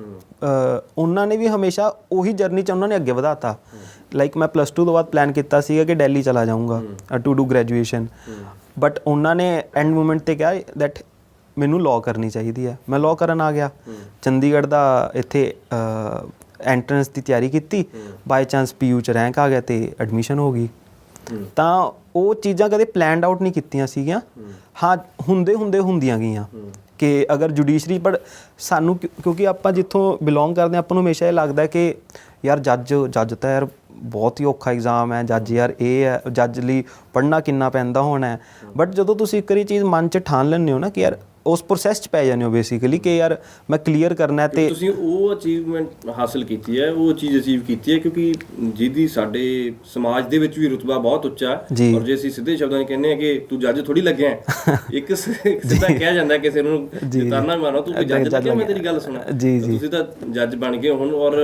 ਉਹਨਾਂ ਨੇ ਵੀ ਹਮੇਸ਼ਾ ਉਹੀ ਜਰਨੀ 'ਚ ਉਹਨਾਂ ਨੇ ਅੱਗੇ ਵਧਾਤਾ। ਲਾਈਕ ਮੈਂ +2 ਤੋਂ ਬਾਅਦ ਪਲਾਨ ਕੀਤਾ ਸੀਗਾ ਕਿ ਦਿੱਲੀ ਚਲਾ ਜਾਊਂਗਾ ਟੂ ਡੂ ਗ੍ਰੈਜੂਏਸ਼ਨ। ਬਟ ਉਹਨਾਂ ਨੇ ਐਂਡ ਮੂਮੈਂਟ 'ਤੇ ਕਿਹਾ ਦੈਟ ਮੈਨੂੰ ਲਾਅ ਕਰਨੀ ਚਾਹੀਦੀ ਹੈ। ਮੈਂ ਲਾਅ ਕਰਨ ਆ ਗਿਆ। ਚੰਡੀਗੜ੍ਹ ਦਾ ਇੱਥੇ ਐਂਟਰੈਂਸ ਦੀ ਤਿਆਰੀ ਕੀਤੀ। ਬਾਈ ਚਾਂਸ PU 'ਚ ਰੈਂਕ ਆ ਗਿਆ ਅਤੇ ਐਡਮਿਸ਼ਨ ਹੋ ਗਈ। ਤਾਂ ਉਹ ਚੀਜ਼ਾਂ ਕਦੇ ਪਲੈਨਡ ਆਊਟ ਨਹੀਂ ਕੀਤੀਆਂ ਸੀਗੀਆਂ। ਹਾਂ ਹੁੰਦੀਆਂ ਗਈਆਂ ਕਿ ਅਗਰ ਜੁਡੀਸ਼ਰੀ ਪਰ ਸਾਨੂੰ ਕਿਉਂਕਿ ਆਪਾਂ ਜਿੱਥੋਂ ਬਿਲੋਂਗ ਕਰਦੇ ਹਾਂ ਆਪਾਂ ਨੂੰ ਹਮੇਸ਼ਾ ਇਹ ਲੱਗਦਾ ਕਿ ਯਾਰ ਜੱਜ ਤਾਂ ਯਾਰ ਬਹੁਤ ਹੀ ਔਖਾ ਐਗਜ਼ਾਮ ਹੈ, ਜੱਜ ਯਾਰ ਇਹ ਹੈ, ਜੱਜ ਲਈ ਪੜ੍ਹਨਾ ਕਿੰਨਾ ਪੈਂਦਾ ਹੋਣਾ ਹੈ। ਬਟ ਜਦੋਂ ਤੁਸੀਂ ਇੱਕ ਵਾਰੀ ਚੀਜ਼ ਮਨ 'ਚ ਠਾਣ ਲੈਂਦੇ ਹੋ ਨਾ ਕਿ ਯਾਰ ਉਸ ਪ੍ਰੋਸੈਸ 'ਚ ਪੈ ਜਾਂਦੇ ਹੋ ਬੇਸਿਕਲੀ ਕਿ ਯਾਰ ਮੈਂ ਕਲੀਅਰ ਕਰਨਾ ਤੇ ਤੁਸੀਂ ਉਹ ਅਚੀਵਮੈਂਟ ਹਾਸਲ ਕੀਤੀ ਹੈ, ਉਹ ਚੀਜ਼ ਅਚੀਵ ਕੀਤੀ ਹੈ ਕਿਉਂਕਿ ਜਿਹਦੀ ਸਾਡੇ ਸਮਾਜ ਦੇ ਵਿੱਚ ਵੀ ਰੁਤਬਾ ਬਹੁਤ ਉੱਚਾ ਹੈ। ਔਰ ਜੇ ਅਸੀਂ ਸਿੱਧੇ ਸ਼ਬਦਾਂ 'ਚ ਕਹਿੰਦੇ ਆ ਕਿ ਤੂੰ ਜੱਜ ਥੋੜੀ ਲੱਗਿਆ ਹੈ, ਇੱਕ ਸਿੱਧਾ ਕਿਹਾ ਜਾਂਦਾ ਕਿਸੇ ਨੂੰ ਤਾਨਾ ਮਾਰੋ ਤੂੰ ਜੱਜ ਲੱਗਿਆ, ਮੈਂ ਤੇਰੀ ਗੱਲ ਸੁਣਾ, ਤੁਸੀਂ ਤਾਂ ਜੱਜ ਬਣ ਗਏ ਹੁਣ ਔਰ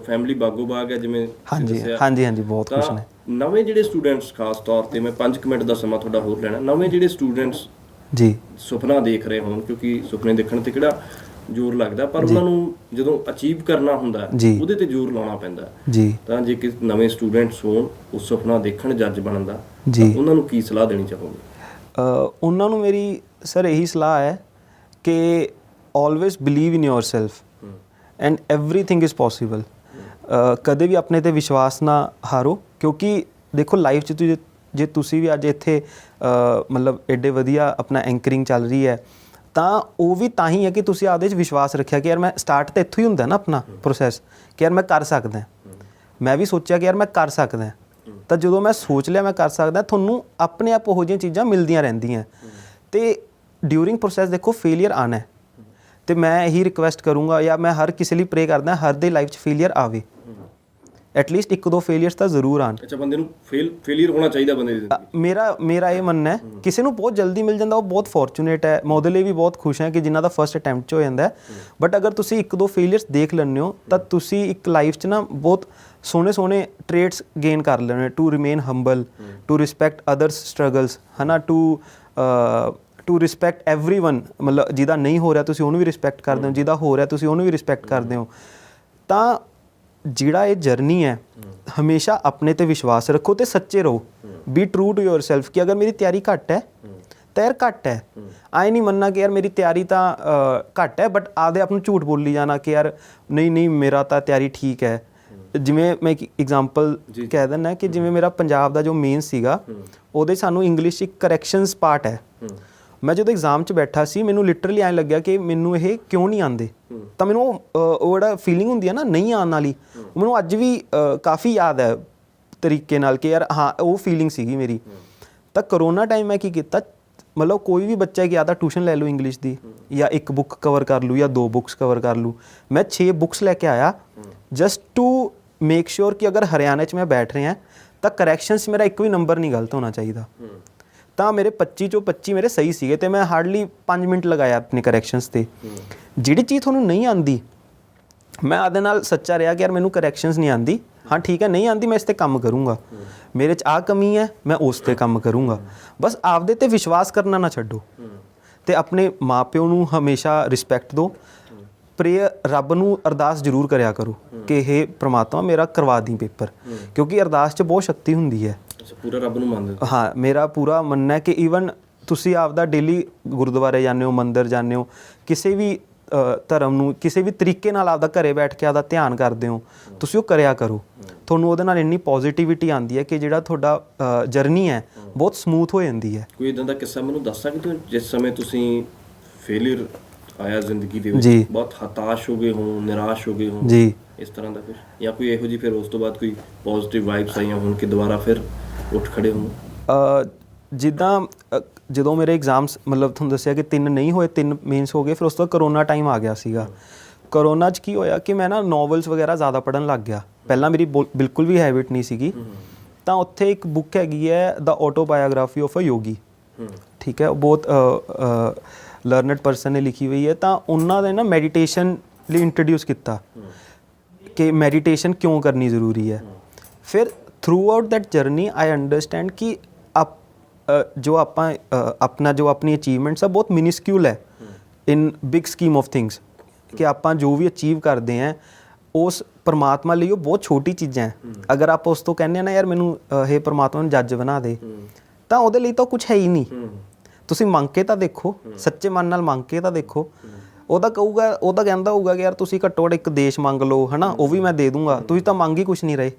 ਫੈਮਿਲੀ ਬਾਗੋ ਬਾਗ ਹੈ ਜਿਵੇਂ। ਹਾਂਜੀ ਬਹੁਤ ਖੁਸ਼ ਨੇ। ਨਵੇਂ ਜਿਹੜੇ ਸਟੂਡੈਂਟਸ ਖਾਸ ਤੌਰ ਤੇ ਮੈਂ 5 ਮਿੰਟ ਦਾ ਸਮਾਂ ਤੁਹਾਡਾ ਹੋਰ ਲੈਣਾ, ਨਵੇਂ ਜਿਹੜੇ ਸਟੂਡੈਂਟਸ ਜੀ ਸੁਪਨਾ ਦੇਖ ਰਹੇ ਹੋਣ, ਕਿਉਂਕਿ ਸੁਪਨੇ ਦੇਖਣ ਤੇ ਕਿਹੜਾ ਜ਼ੋਰ ਲੱਗਦਾ ਪਰ ਉਹਨਾਂ ਨੂੰ ਜਦੋਂ ਅਚੀਵ ਕਰਨਾ ਹੁੰਦਾ ਉਹਦੇ ਤੇ ਜ਼ੋਰ ਲਾਉਣਾ ਪੈਂਦਾ ਜੀ। ਤਾਂ ਜੇ ਕਿ ਨਵੇਂ ਸਟੂਡੈਂਟਸ ਹੋਣ ਉਹ ਸੁਪਨਾ ਦੇਖਣ ਜੱਜ ਬਣਨ ਦਾ, ਉਹਨਾਂ ਨੂੰ ਕੀ ਸਲਾਹ ਦੇਣੀ ਚਾਹੋਗੇ? ਉਹਨਾਂ ਨੂੰ ਮੇਰੀ ਸਰ ਇਹੀ ਸਲਾਹ ਹੈ ਕਿ always believe in yourself and everything is possible. ਕਦੇ ਵੀ ਆਪਣੇ ਤੇ ਵਿਸ਼ਵਾਸ ਨਾ ਹਾਰੋ, ਕਿਉਂਕਿ ਦੇਖੋ ਲਾਈਫ 'ਚ ਜੇ ਤੁਸੀਂ ਵੀ ਅੱਜ ਇੱਥੇ ਮਤਲਬ ਐਡੇ ਵਧੀਆ ਆਪਣਾ ਐਂਕਰਿੰਗ ਚੱਲ ਰਹੀ ਹੈ ਤਾਂ ਉਹ ਵੀ ਤਾਂ ਹੀ ਹੈ ਕਿ ਤੁਸੀਂ ਆਪਦੇ 'ਚ ਵਿਸ਼ਵਾਸ ਰੱਖਿਆ ਕਿ ਯਾਰ ਮੈਂ ਸਟਾਰਟ ਤਾਂ ਇੱਥੋਂ ਹੀ ਹੁੰਦਾ ਨਾ ਆਪਣਾ ਪ੍ਰੋਸੈਸ ਕਿ ਯਾਰ ਮੈਂ ਕਰ ਸਕਦਾ। ਮੈਂ ਵੀ ਸੋਚਿਆ ਕਿ ਯਾਰ ਮੈਂ ਕਰ ਸਕਦਾ, ਤਾਂ ਜਦੋਂ ਮੈਂ ਸੋਚ ਲਿਆ ਮੈਂ ਕਰ ਸਕਦਾ, ਤੁਹਾਨੂੰ ਆਪਣੇ ਆਪ ਉਹੋ ਜਿਹੀਆਂ ਚੀਜ਼ਾਂ ਮਿਲਦੀਆਂ ਰਹਿੰਦੀਆਂ। ਅਤੇ ਡਿਊਰਿੰਗ ਪ੍ਰੋਸੈਸ ਦੇਖੋ ਫੇਲੀਅਰ ਆਉਣਾ ਅਤੇ ਮੈਂ ਇਹੀ ਰਿਕੁਐਸਟ ਕਰੂੰਗਾ ਜਾਂ ਮੈਂ ਹਰ ਕਿਸੇ ਲਈ ਪ੍ਰੇ ਕਰਦਾ ਹਰ ਦੇ ਲਾਈਫ 'ਚ ਫੇਲੀਅਰ ਆਵੇ, ਐਟਲੀਸਟ 1-2 ਫੇਲੀਅਰਸ ਤਾਂ ਜ਼ਰੂਰ ਆਉਣ। ਅੱਛਾ, ਬੰਦੇ ਨੂੰ ਫੇਲੀਅਰ ਹੋਣਾ ਚਾਹੀਦਾ ਬੰਦੇ ਦੀ ਜ਼ਿੰਦਗੀ। ਮੇਰਾ ਇਹ ਮੰਨਣਾ ਹੈ, ਕਿਸੇ ਨੂੰ ਬਹੁਤ ਜਲਦੀ ਮਿਲ ਜਾਂਦਾ ਉਹ ਬਹੁਤ ਫੋਰਚੂਨੇਟ ਹੈ, ਮੈਂ ਉਹਦੇ ਲਈ ਵੀ ਬਹੁਤ ਖੁਸ਼ ਹਾਂ ਕਿ ਜਿਨ੍ਹਾਂ ਦਾ ਫਸਟ ਅਟੈਂਪਟ 'ਚ ਹੋ ਜਾਂਦਾ। ਬਟ ਅਗਰ ਤੁਸੀਂ 1-2 ਫੇਲੀਅਰਸ ਦੇਖ ਲੈਂਦੇ ਹੋ ਤਾਂ ਤੁਸੀਂ ਇੱਕ ਲਾਈਫ 'ਚ ਨਾ ਬਹੁਤ ਸੋਹਣੇ ਟ੍ਰੇਟਸ ਗੇਨ ਕਰ ਲੈਣੇ, to remain humble, to respect others struggles, ਹੈ ਨਾ, ਟੂ ਰਿਸਪੈਕਟ ਐਵਰੀਵਨ, ਮਤਲਬ ਜਿਹਦਾ ਨਹੀਂ ਹੋ ਰਿਹਾ ਤੁਸੀਂ ਉਹਨੂੰ ਵੀ ਰਿਸਪੈਕਟ ਕਰਦੇ ਹੋ, ਜਿਹਦਾ ਹੋ ਰਿਹਾ ਤੁਸੀਂ ਉਹਨੂੰ ਵੀ ਰਿਸਪੈਕਟ ਕਰਦੇ ਹੋ। ਤਾਂ ਜਿਹੜਾ ਇਹ ਜਰਨੀ ਹੈ ਹਮੇਸ਼ਾ ਆਪਣੇ ਤੇ ਵਿਸ਼ਵਾਸ ਰੱਖੋ ਤੇ ਸੱਚੇ ਰਹੋ, ਬੀ ਟਰੂ ਟੂ ਯੋਰਸੈਲਫ ਕਿ ਅਗਰ ਮੇਰੀ ਤਿਆਰੀ ਘੱਟ ਹੈ ਤਾਂ ਯਾਰ ਘੱਟ ਹੈ। ਆਏ ਨਹੀਂ ਮੰਨਣਾ ਕਿ ਯਾਰ ਮੇਰੀ ਤਿਆਰੀ ਤਾਂ ਘੱਟ ਹੈ ਬਟ ਆਪਦੇ ਆਪ ਨੂੰ ਝੂਠ ਬੋਲੀ ਜਾਣਾ ਕਿ ਯਾਰ ਨਹੀਂ ਮੇਰਾ ਤਾਂ ਤਿਆਰੀ ਠੀਕ ਹੈ। ਜਿਵੇਂ ਮੈਂ ਇੱਕ ਐਗਜ਼ਾਮਪਲ ਕਹਿ ਦਿੰਦਾ ਕਿ ਜਿਵੇਂ ਮੇਰਾ ਪੰਜਾਬ ਦਾ ਜੋ ਮੇਨ ਸੀਗਾ ਉਹਦੇ ਸਾਨੂੰ ਇੰਗਲਿਸ਼ 'ਚ ਇੱਕ ਕਰੈਕਸ਼ਨਸ ਪਾਰਟ ਹੈ। ਮੈਂ ਜਦੋਂ ਐਗਜ਼ਾਮ 'ਚ ਬੈਠਾ ਸੀ ਮੈਨੂੰ ਲਿਟਰਲੀ ਐਂ ਲੱਗਿਆ ਕਿ ਮੈਨੂੰ ਇਹ ਕਿਉਂ ਨਹੀਂ ਆਉਂਦੇ, ਤਾਂ ਮੈਨੂੰ ਉਹ ਜਿਹੜਾ ਫੀਲਿੰਗ ਹੁੰਦੀ ਹੈ ਨਾ ਨਹੀਂ ਆਉਣ ਵਾਲੀ, ਉਹ ਮੈਨੂੰ ਅੱਜ ਵੀ ਕਾਫੀ ਯਾਦ ਹੈ ਤਰੀਕੇ ਨਾਲ ਕਿ ਯਾਰ ਹਾਂ ਉਹ ਫੀਲਿੰਗ ਸੀਗੀ ਮੇਰੀ। ਤਾਂ ਕਰੋਨਾ ਟਾਈਮ ਮੈਂ ਕੀ ਕੀਤਾ, ਮਤਲਬ ਕੋਈ ਵੀ ਬੱਚਾ ਕਿ ਜਾਂ ਤਾਂ ਟਿਊਸ਼ਨ ਲੈ ਲਓ ਇੰਗਲਿਸ਼ ਦੀ ਜਾਂ 1 ਬੁੱਕ ਕਵਰ ਕਰ ਲੂ ਜਾਂ 2 ਬੁੱਕਸ ਕਵਰ ਕਰ ਲੂ, ਮੈਂ 6 ਬੁੱਕਸ ਲੈ ਕੇ ਆਇਆ ਜਸਟ ਟੂ ਮੇਕ ਸ਼ੋਰ ਕਿ ਅਗਰ ਹਰਿਆਣਾ 'ਚ ਮੈਂ ਬੈਠ ਰਿਹਾ ਤਾਂ ਕਰੈਕਸ਼ਨਸ ਮੇਰਾ ਇੱਕ ਵੀ ਨੰਬਰ ਨਹੀਂ ਗਲਤ ਹੋਣਾ ਚਾਹੀਦਾ। ਤਾਂ ਮੇਰੇ 25 ਚੋਂ 25 ਮੇਰੇ ਸਹੀ ਸੀਗੇ ਅਤੇ ਮੈਂ ਹਾਰਡਲੀ 5 ਮਿੰਟ ਲਗਾਇਆ ਆਪਣੇ ਕਰੈਕਸ਼ਨਸ 'ਤੇ। ਜਿਹੜੀ ਚੀਜ਼ ਤੁਹਾਨੂੰ ਨਹੀਂ ਆਉਂਦੀ ਮੈਂ ਆਪਦੇ ਨਾਲ ਸੱਚਾ ਰਿਹਾ ਕਿ ਯਾਰ ਮੈਨੂੰ ਕਰੈਕਸ਼ਨਸ ਨਹੀਂ ਆਉਂਦੀ, ਹਾਂ ਠੀਕ ਹੈ ਨਹੀਂ ਆਉਂਦੀ ਮੈਂ ਇਸ 'ਤੇ ਕੰਮ ਕਰੂੰਗਾ, ਮੇਰੇ 'ਚ ਆਹ ਕਮੀ ਹੈ ਮੈਂ ਉਸ 'ਤੇ ਕੰਮ ਕਰੂੰਗਾ। ਬਸ ਆਪਦੇ 'ਤੇ ਵਿਸ਼ਵਾਸ ਕਰਨਾ ਨਾ ਛੱਡੋ ਅਤੇ ਆਪਣੇ ਮਾਂ ਪਿਓ ਨੂੰ ਹਮੇਸ਼ਾ ਰਿਸਪੈਕਟ ਦਿਓ। ਪ੍ਰੇ ਰੱਬ ਨੂੰ ਅਰਦਾਸ ਜ਼ਰੂਰ ਕਰਿਆ ਕਰੋ ਕਿ ਇਹ ਪ੍ਰਮਾਤਮਾ ਮੇਰਾ ਕਰਵਾ ਦੀ ਪੇਪਰ, ਕਿਉਂਕਿ ਅਰਦਾਸ 'ਚ ਬਹੁਤ ਸ਼ਕਤੀ ਹੁੰਦੀ ਹੈ। ਪੂਰਾ ਰੱਬ ਨੂੰ ਮੰਨਦੇ? ਹਾਂ, ਮੇਰਾ ਪੂਰਾ ਮੰਨਣਾ ਹੈ ਕਿ ਈਵਨ ਤੁਸੀਂ ਆਪਦਾ ਡੇਲੀ ਗੁਰਦੁਆਰੇ ਜਾਂਦੇ ਹੋ, ਮੰਦਿਰ ਜਾਂਦੇ ਹੋ, ਕਿਸੇ ਵੀ ਧਰਮ ਨੂੰ ਕਿਸੇ ਵੀ ਤਰੀਕੇ ਨਾਲ ਆਪਦਾ ਘਰੇ ਬੈਠ ਕੇ ਆਪਦਾ ਧਿਆਨ ਕਰਦੇ ਹੋ, ਤੁਸੀਂ ਉਹ ਕਰਿਆ ਕਰੋ। ਤੁਹਾਨੂੰ ਉਹਦੇ ਨਾਲ ਇੰਨੀ ਪੋਜ਼ੀਟਿਵਿਟੀ ਆਉਂਦੀ ਹੈ ਕਿ ਜਿਹੜਾ ਤੁਹਾਡਾ ਜਰਨੀ ਹੈ ਬਹੁਤ ਸਮੂਥ ਹੋ ਜਾਂਦੀ ਹੈ। ਕੋਈ ਇੱਦਾਂ ਦਾ ਕਿੱਸਾ ਮੈਨੂੰ ਦੱਸ ਸਕਦੇ ਹੋ ਜਿਸ ਸਮੇਂ ਤੁਸੀਂ ਫੇਲੀਅਰ ਆਇਆ ਜ਼ਿੰਦਗੀ ਦੇ ਵਿੱਚ, ਬਹੁਤ ਹਤਾਸ਼ ਹੋ ਗਏ ਹੋ, ਨਿਰਾਸ਼ ਹੋ ਗਏ ਹੋ ਜੀ, ਇਸ ਤਰ੍ਹਾਂ ਦਾ ਕੁਝ, ਜਾਂ ਕੋਈ ਇਹੋ ਜਿਹੀ ਫਿਰ ਉਸ ਤੋਂ ਬਾਅਦ ਕੋਈ ਪੋਜ਼ਿਟਿਵ ਵਾਈਬਸ ਆਈਆਂ ਹੋਣ ਕਿ ਦੁਬਾਰਾ ਫਿਰ ਉੱਠ ਖੜੇ ਹੋਣ? ਜਿੱਦਾਂ ਜਦੋਂ ਮੇਰੇ ਐਗਜ਼ਾਮਸ ਮਤਲਬ ਤੁਹਾਨੂੰ ਦੱਸਿਆ ਕਿ 3 ਨਹੀਂ ਹੋਏ, 3 ਮੇਨਸ ਹੋ ਗਏ, ਫਿਰ ਉਸ ਤੋਂ ਕਰੋਨਾ ਟਾਈਮ ਆ ਗਿਆ ਸੀਗਾ। ਕਰੋਨਾ 'ਚ ਕੀ ਹੋਇਆ ਕਿ ਮੈਂ ਨਾ ਨੋਵਲਸ ਵਗੈਰਾ ਜ਼ਿਆਦਾ ਪੜ੍ਹਨ ਲੱਗ ਗਿਆ, ਪਹਿਲਾਂ ਮੇਰੀ ਬਿਲਕੁਲ ਵੀ ਹੈਬਿਟ ਨਹੀਂ ਸੀਗੀ। ਤਾਂ ਉੱਥੇ ਇੱਕ ਬੁੱਕ ਹੈਗੀ ਹੈ ਦ ਆਟੋਬਾਇਓਗ੍ਰਾਫੀ ਆਫ ਅ ਯੋਗੀ, ਠੀਕ ਹੈ, ਉਹ ਬਹੁਤ ਲਰਨਡ ਪਰਸਨ ਨੇ ਲਿਖੀ ਹੋਈ ਹੈ। ਤਾਂ ਉਹਨਾਂ ਨੇ ਨਾ ਮੈਡੀਟੇਸ਼ਨ ਲਈ ਇੰਟਰੋਡਿਊਸ ਕੀਤਾ ਕਿ ਮੈਡੀਟੇਸ਼ਨ ਕਿਉਂ ਕਰਨੀ ਜ਼ਰੂਰੀ ਹੈ। ਫਿਰ through out that journey I understand ਕਿ ਜੋ ਆਪਾਂ ਆਪਣੀ ਅਚੀਵਮੈਂਟਸ ਆ ਬਹੁਤ ਮਿਨਿਸਕਿਊਲ ਹੈ ਇਨ ਬਿਗ ਸਕੀਮ ਆਫ ਥਿੰਗਸ, ਕਿ ਆਪਾਂ ਜੋ ਵੀ ਅਚੀਵ ਕਰਦੇ ਹਾਂ ਉਸ ਪਰਮਾਤਮਾ ਲਈ ਉਹ ਬਹੁਤ ਛੋਟੀ ਚੀਜ਼ਾਂ ਹੈ। ਅਗਰ ਆਪਾਂ ਉਸ ਤੋਂ ਕਹਿੰਦੇ ਹਾਂ ਨਾ ਯਾਰ ਮੈਨੂੰ ਇਹ ਪਰਮਾਤਮਾ ਨੂੰ ਜੱਜ ਬਣਾ ਦੇ, ਤਾਂ ਉਹਦੇ ਲਈ ਤਾਂ ਕੁਛ ਹੈ ਹੀ ਨਹੀਂ। ਤੁਸੀਂ ਮੰਗ ਕੇ ਤਾਂ ਦੇਖੋ, ਸੱਚੇ ਮਨ ਨਾਲ ਮੰਗ ਕੇ ਤਾਂ ਦੇਖੋ, ਉਹ ਤਾਂ ਕਹਿੰਦਾ ਹੋਊਗਾ ਕਿ ਯਾਰ ਤੁਸੀਂ ਘੱਟੋ ਘੱਟ ਇੱਕ ਦੇਸ਼ ਮੰਗ ਲਓ, ਹੈ ਨਾ, ਉਹ ਵੀ ਮੈਂ ਦੇ ਦੂੰਗਾ, ਤੁਸੀਂ ਤਾਂ ਮੰਗ ਹੀ ਕੁਛ ਨਹੀਂ ਰਹੇ।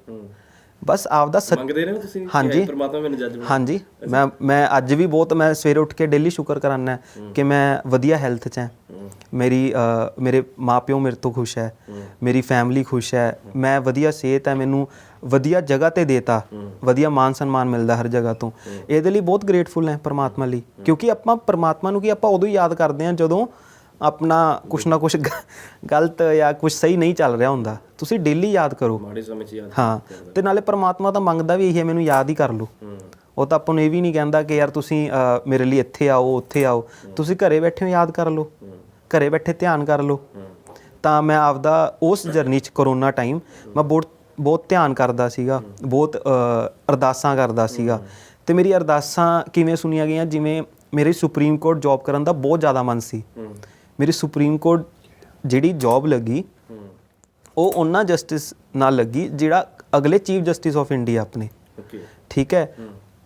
ਬਸ ਆਪਦਾ ਮੰਗਦੇ ਰਹੇ ਹੋ ਤੁਸੀਂ ਹਾਂਜੀ। ਕਿ ਪ੍ਰਮਾਤਮਾ ਮੈਨੂੰ ਜੱਜ ਬਣਾ। ਹਾਂਜੀ, ਮੈਂ ਅੱਜ ਵੀ ਬਹੁਤ, ਮੈਂ ਸਵੇਰੇ ਉੱਠ ਕੇ ਡੇਲੀ ਸ਼ੁਕਰ ਕਰਾਨਾ ਕਿ ਮੈਂ ਵਧੀਆ ਹੈਲਥ 'ਚ ਹਾਂ, ਮੇਰੇ ਮਾਪਿਓ ਮੇਰੇ ਤੋਂ ਖੁਸ਼ ਹੈ, ਮੇਰੀ ਫੈਮਿਲੀ ਖੁਸ਼ ਹੈ, ਮੈਂ ਵਧੀਆ ਸਿਹਤ ਹੈ, ਮੈਨੂੰ ਵਧੀਆ ਜਗ੍ਹਾ ਤੇ ਦੇਤਾ, ਵਧੀਆ ਮਾਨ ਸਨਮਾਨ ਮਿਲਦਾ ਹਰ ਜਗ੍ਹਾ ਤੋਂ। ਇਹਦੇ ਲਈ ਬਹੁਤ ਗ੍ਰੇਟਫੁਲ ਹੈ ਪਰਮਾਤਮਾ ਲਈ, ਕਿਉਂਕਿ ਆਪਾਂ ਪਰਮਾਤਮਾ ਨੂੰ ਕੀ ਆਪਾਂ ਉਦੋਂ ਹੀ ਯਾਦ ਕਰਦੇ ਹਾਂ ਜਦੋਂ ਆਪਣਾ ਕੁਛ ਨਾ ਕੁਛ ਗਲਤ ਜਾਂ ਕੁਛ ਸਹੀ ਨਹੀਂ ਚੱਲ ਰਿਹਾ ਹੁੰਦਾ। ਤੁਸੀਂ ਡੇਲੀ ਯਾਦ ਕਰੋ। ਮਾੜੇ ਸਮੇਂ 'ਚ ਯਾਦ ਹਾਂ, ਤੇ ਨਾਲੇ ਪਰਮਾਤਮਾ ਤਾਂ ਮੰਗਦਾ ਵੀ ਇਹੀ ਹੈ, ਮੈਨੂੰ ਯਾਦ ਹੀ ਕਰ ਲਓ। ਉਹ ਤਾਂ ਆਪਾਂ ਨੂੰ ਇਹ ਵੀ ਨਹੀਂ ਕਹਿੰਦਾ ਕਿ ਯਾਰ ਤੁਸੀਂ ਮੇਰੇ ਲਈ ਇੱਥੇ ਆਓ ਉੱਥੇ ਆਓ, ਤੁਸੀਂ ਘਰੇ ਬੈਠੇ ਹੋ ਯਾਦ ਕਰ ਲਓ, ਘਰੇ ਬੈਠੇ ਧਿਆਨ ਕਰ ਲਓ। ਤਾਂ ਮੈਂ ਆਪਦਾ ਉਸ ਜਰਨੀ 'ਚ ਕਰੋਨਾ ਟਾਈਮ ਮੈਂ ਬਹੁਤ ਧਿਆਨ ਕਰਦਾ ਸੀਗਾ, ਬਹੁਤ ਅਰਦਾਸਾਂ ਕਰਦਾ ਸੀਗਾ। ਤੇ ਮੇਰੀ ਅਰਦਾਸਾਂ ਕਿਵੇਂ ਸੁਣੀਆਂ ਗਈਆਂ, ਜਿਵੇਂ ਮੇਰੇ ਸੁਪਰੀਮ ਕੋਰਟ ਜੌਬ ਕਰਨ ਦਾ ਬਹੁਤ ਜ਼ਿਆਦਾ ਮਨ ਸੀ। ਮੇਰੀ ਸੁਪਰੀਮ ਕੋਰਟ ਜਿਹੜੀ ਜੌਬ ਲੱਗੀ ਉਹ ਉਹਨਾਂ ਜਸਟਿਸ ਨਾਲ ਲੱਗੀ ਜਿਹੜਾ ਅਗਲੇ ਚੀਫ ਜਸਟਿਸ ਆਫ ਇੰਡੀਆ ਆਪਣੇ, ਠੀਕ ਹੈ।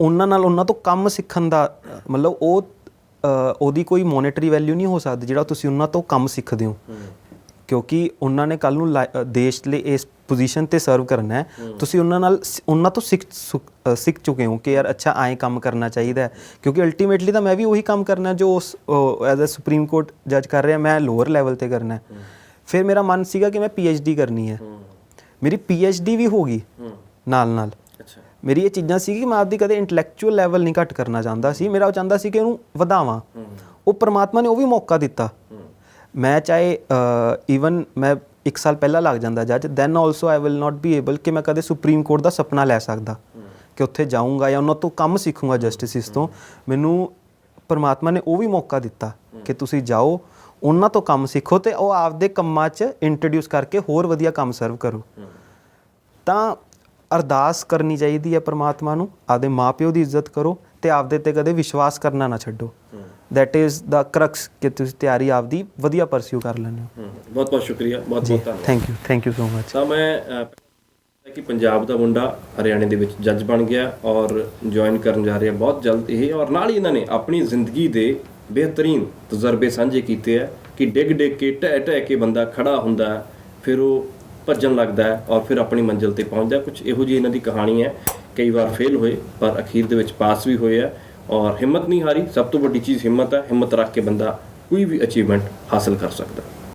ਉਹਨਾਂ ਤੋਂ ਕੰਮ ਸਿੱਖਣ ਦਾ ਮਤਲਬ ਉਹਦੀ ਕੋਈ ਮੋਨੇਟਰੀ ਵੈਲਿਊ ਨਹੀਂ ਹੋ ਸਕਦੀ ਜਿਹੜਾ ਤੁਸੀਂ ਉਹਨਾਂ ਤੋਂ ਕੰਮ ਸਿੱਖਦੇ ਹੋ, ਕਿਉਂਕਿ ਉਹਨਾਂ ਨੇ ਕੱਲ੍ਹ ਨੂੰ ਦੇਸ਼ ਲਈ ਇਸ ਪੋਜੀਸ਼ਨ 'ਤੇ ਸਰਵ ਕਰਨਾ ਹੈ। ਤੁਸੀਂ ਉਹਨਾਂ ਤੋਂ ਸਿੱਖ ਚੁੱਕੇ ਹੋ ਕਿ ਯਾਰ ਅੱਛਾ ਐਂ ਕੰਮ ਕਰਨਾ ਚਾਹੀਦਾ ਹੈ, ਕਿਉਂਕਿ ਅਲਟੀਮੇਟਲੀ ਤਾਂ ਮੈਂ ਵੀ ਉਹੀ ਕੰਮ ਕਰਨਾ ਜੋ ਉਸ ਐਜ਼ ਅ ਸੁਪਰੀਮ ਕੋਰਟ ਜੱਜ ਕਰ ਰਿਹਾ, ਮੈਂ ਲੋਅਰ ਲੈਵਲ 'ਤੇ ਕਰਨਾ। ਫਿਰ ਮੇਰਾ ਮਨ ਸੀਗਾ ਕਿ ਮੈਂ PhD ਕਰਨੀ ਹੈ, ਮੇਰੀ PhD ਵੀ ਹੋ ਗਈ ਨਾਲ। ਮੇਰੀ ਇਹ ਚੀਜ਼ਾਂ ਸੀ ਕਿ ਮੈਂ ਆਪਦੀ ਕਦੇ ਇੰਟੈਲੈਕਚੁਅਲ ਲੈਵਲ ਨਹੀਂ ਘੱਟ ਕਰਨਾ ਚਾਹੁੰਦਾ ਸੀ, ਮੇਰਾ ਉਹ ਚਾਹੁੰਦਾ ਸੀ ਕਿ ਉਹਨੂੰ ਵਧਾਵਾਂ। ਉਹ ਪਰਮਾਤਮਾ ਨੇ ਉਹ ਵੀ ਮੌਕਾ ਦਿੱਤਾ। ਮੈਂ ਚਾਹੇ ਈਵਨ ਮੈਂ 1 ਸਾਲ ਪਹਿਲਾਂ ਲੱਗ ਜਾਂਦਾ ਜੱਜ, then also I will not be able ਕਿ ਮੈਂ ਕਦੇ ਸੁਪਰੀਮ ਕੋਰਟ ਦਾ ਸੁਪਨਾ ਲੈ ਸਕਦਾ ਕਿ ਉੱਥੇ ਜਾਊਂਗਾ ਜਾਂ ਉਹਨਾਂ ਤੋਂ ਕੰਮ ਸਿੱਖੂੰਗਾ ਜਸਟਿਸਿਸ ਤੋਂ। ਮੈਨੂੰ ਪਰਮਾਤਮਾ ਨੇ ਉਹ ਵੀ ਮੌਕਾ ਦਿੱਤਾ ਕਿ ਤੁਸੀਂ ਜਾਓ, ਉਹਨਾਂ ਤੋਂ ਕੰਮ ਸਿੱਖੋ ਤੇ ਉਹ ਆਪਦੇ ਕੰਮਾਂ 'ਚ ਇੰਟਰੋਡਿਊਸ ਕਰਕੇ ਹੋਰ ਵਧੀਆ ਕੰਮ ਸਰਵ ਕਰੋ। ਤਾਂ ਅਰਦਾਸ ਕਰਨੀ ਚਾਹੀਦੀ ਹੈ ਪਰਮਾਤਮਾ ਨੂੰ, ਆਪਦੇ ਮਾਂ-ਪਿਓ ਦੀ ਇੱਜ਼ਤ ਕਰੋ ਤੇ ਆਪਦੇ ਤੇ ਕਦੇ ਵਿਸ਼ਵਾਸ ਕਰਨਾ ਨਾ ਛੱਡੋ। ਦੈਟ ਇਜ਼ ਦਾ ਕਰਕਸ ਕਿ ਤੁਸੀਂ ਤਿਆਰੀ ਆਪਦੀ ਵਧੀਆ ਪਰਸਿਊ ਕਰ ਲੈਂਦੇ ਹੋ। ਬਹੁਤ ਬਹੁਤ ਸ਼ੁਕਰੀਆ, ਬਹੁਤ ਬਹੁਤ ਧੰਨਵਾਦ। Thank you so much. ਤਾਂ ਮੈਂ ਕਿ ਪੰਜਾਬ ਦਾ ਮੁੰਡਾ ਹਰਿਆਣੇ ਦੇ ਵਿੱਚ ਜੱਜ ਬਣ ਗਿਆ ਔਰ ਜੁਆਇਨ ਕਰਨ ਜਾ ਰਿਹਾ ਬਹੁਤ ਜਲਦ ਇਹ, ਔਰ ਨਾਲ ਹੀ ਇਹਨਾਂ ਨੇ ਆਪਣੀ ਜ਼ਿੰਦਗੀ ਦੇ ਬਿਹਤਰੀਨ ਤਜਰਬੇ ਸਾਂਝੇ ਕੀਤੇ ਹੈ ਕਿ ਡਿੱਗ ਕੇ ਢਹਿ ਕੇ ਬੰਦਾ ਖੜਾ ਹੁੰਦਾ, ਫਿਰ ਉਹ ਭੱਜਣ ਲੱਗਦਾ ਹੈ ਔਰ ਫਿਰ ਆਪਣੀ ਮੰਜ਼ਿਲ ਤੇ ਪਹੁੰਚਦਾ। ਕੁਝ ਇਹੋ ਜਿਹੀ ਇਹਨਾਂ ਦੀ ਕਹਾਣੀ ਹੈ। ਕਈ ਵਾਰ ਫੇਲ ਹੋਏ ਪਰ ਅਖੀਰ ਦੇ ਵਿੱਚ ਪਾਸ ਵੀ ਹੋਏ ਆ ਔਰ ਹਿੰਮਤ ਨਹੀਂ ਹਾਰੀ। ਸਭ ਤੋਂ ਵੱਡੀ ਚੀਜ਼ ਹਿੰਮਤ ਹੈ। ਹਿੰਮਤ ਰੱਖ ਕੇ ਬੰਦਾ ਕੋਈ ਵੀ ਅਚੀਵਮੈਂਟ ਹਾਸਲ ਕਰ ਸਕਦਾ।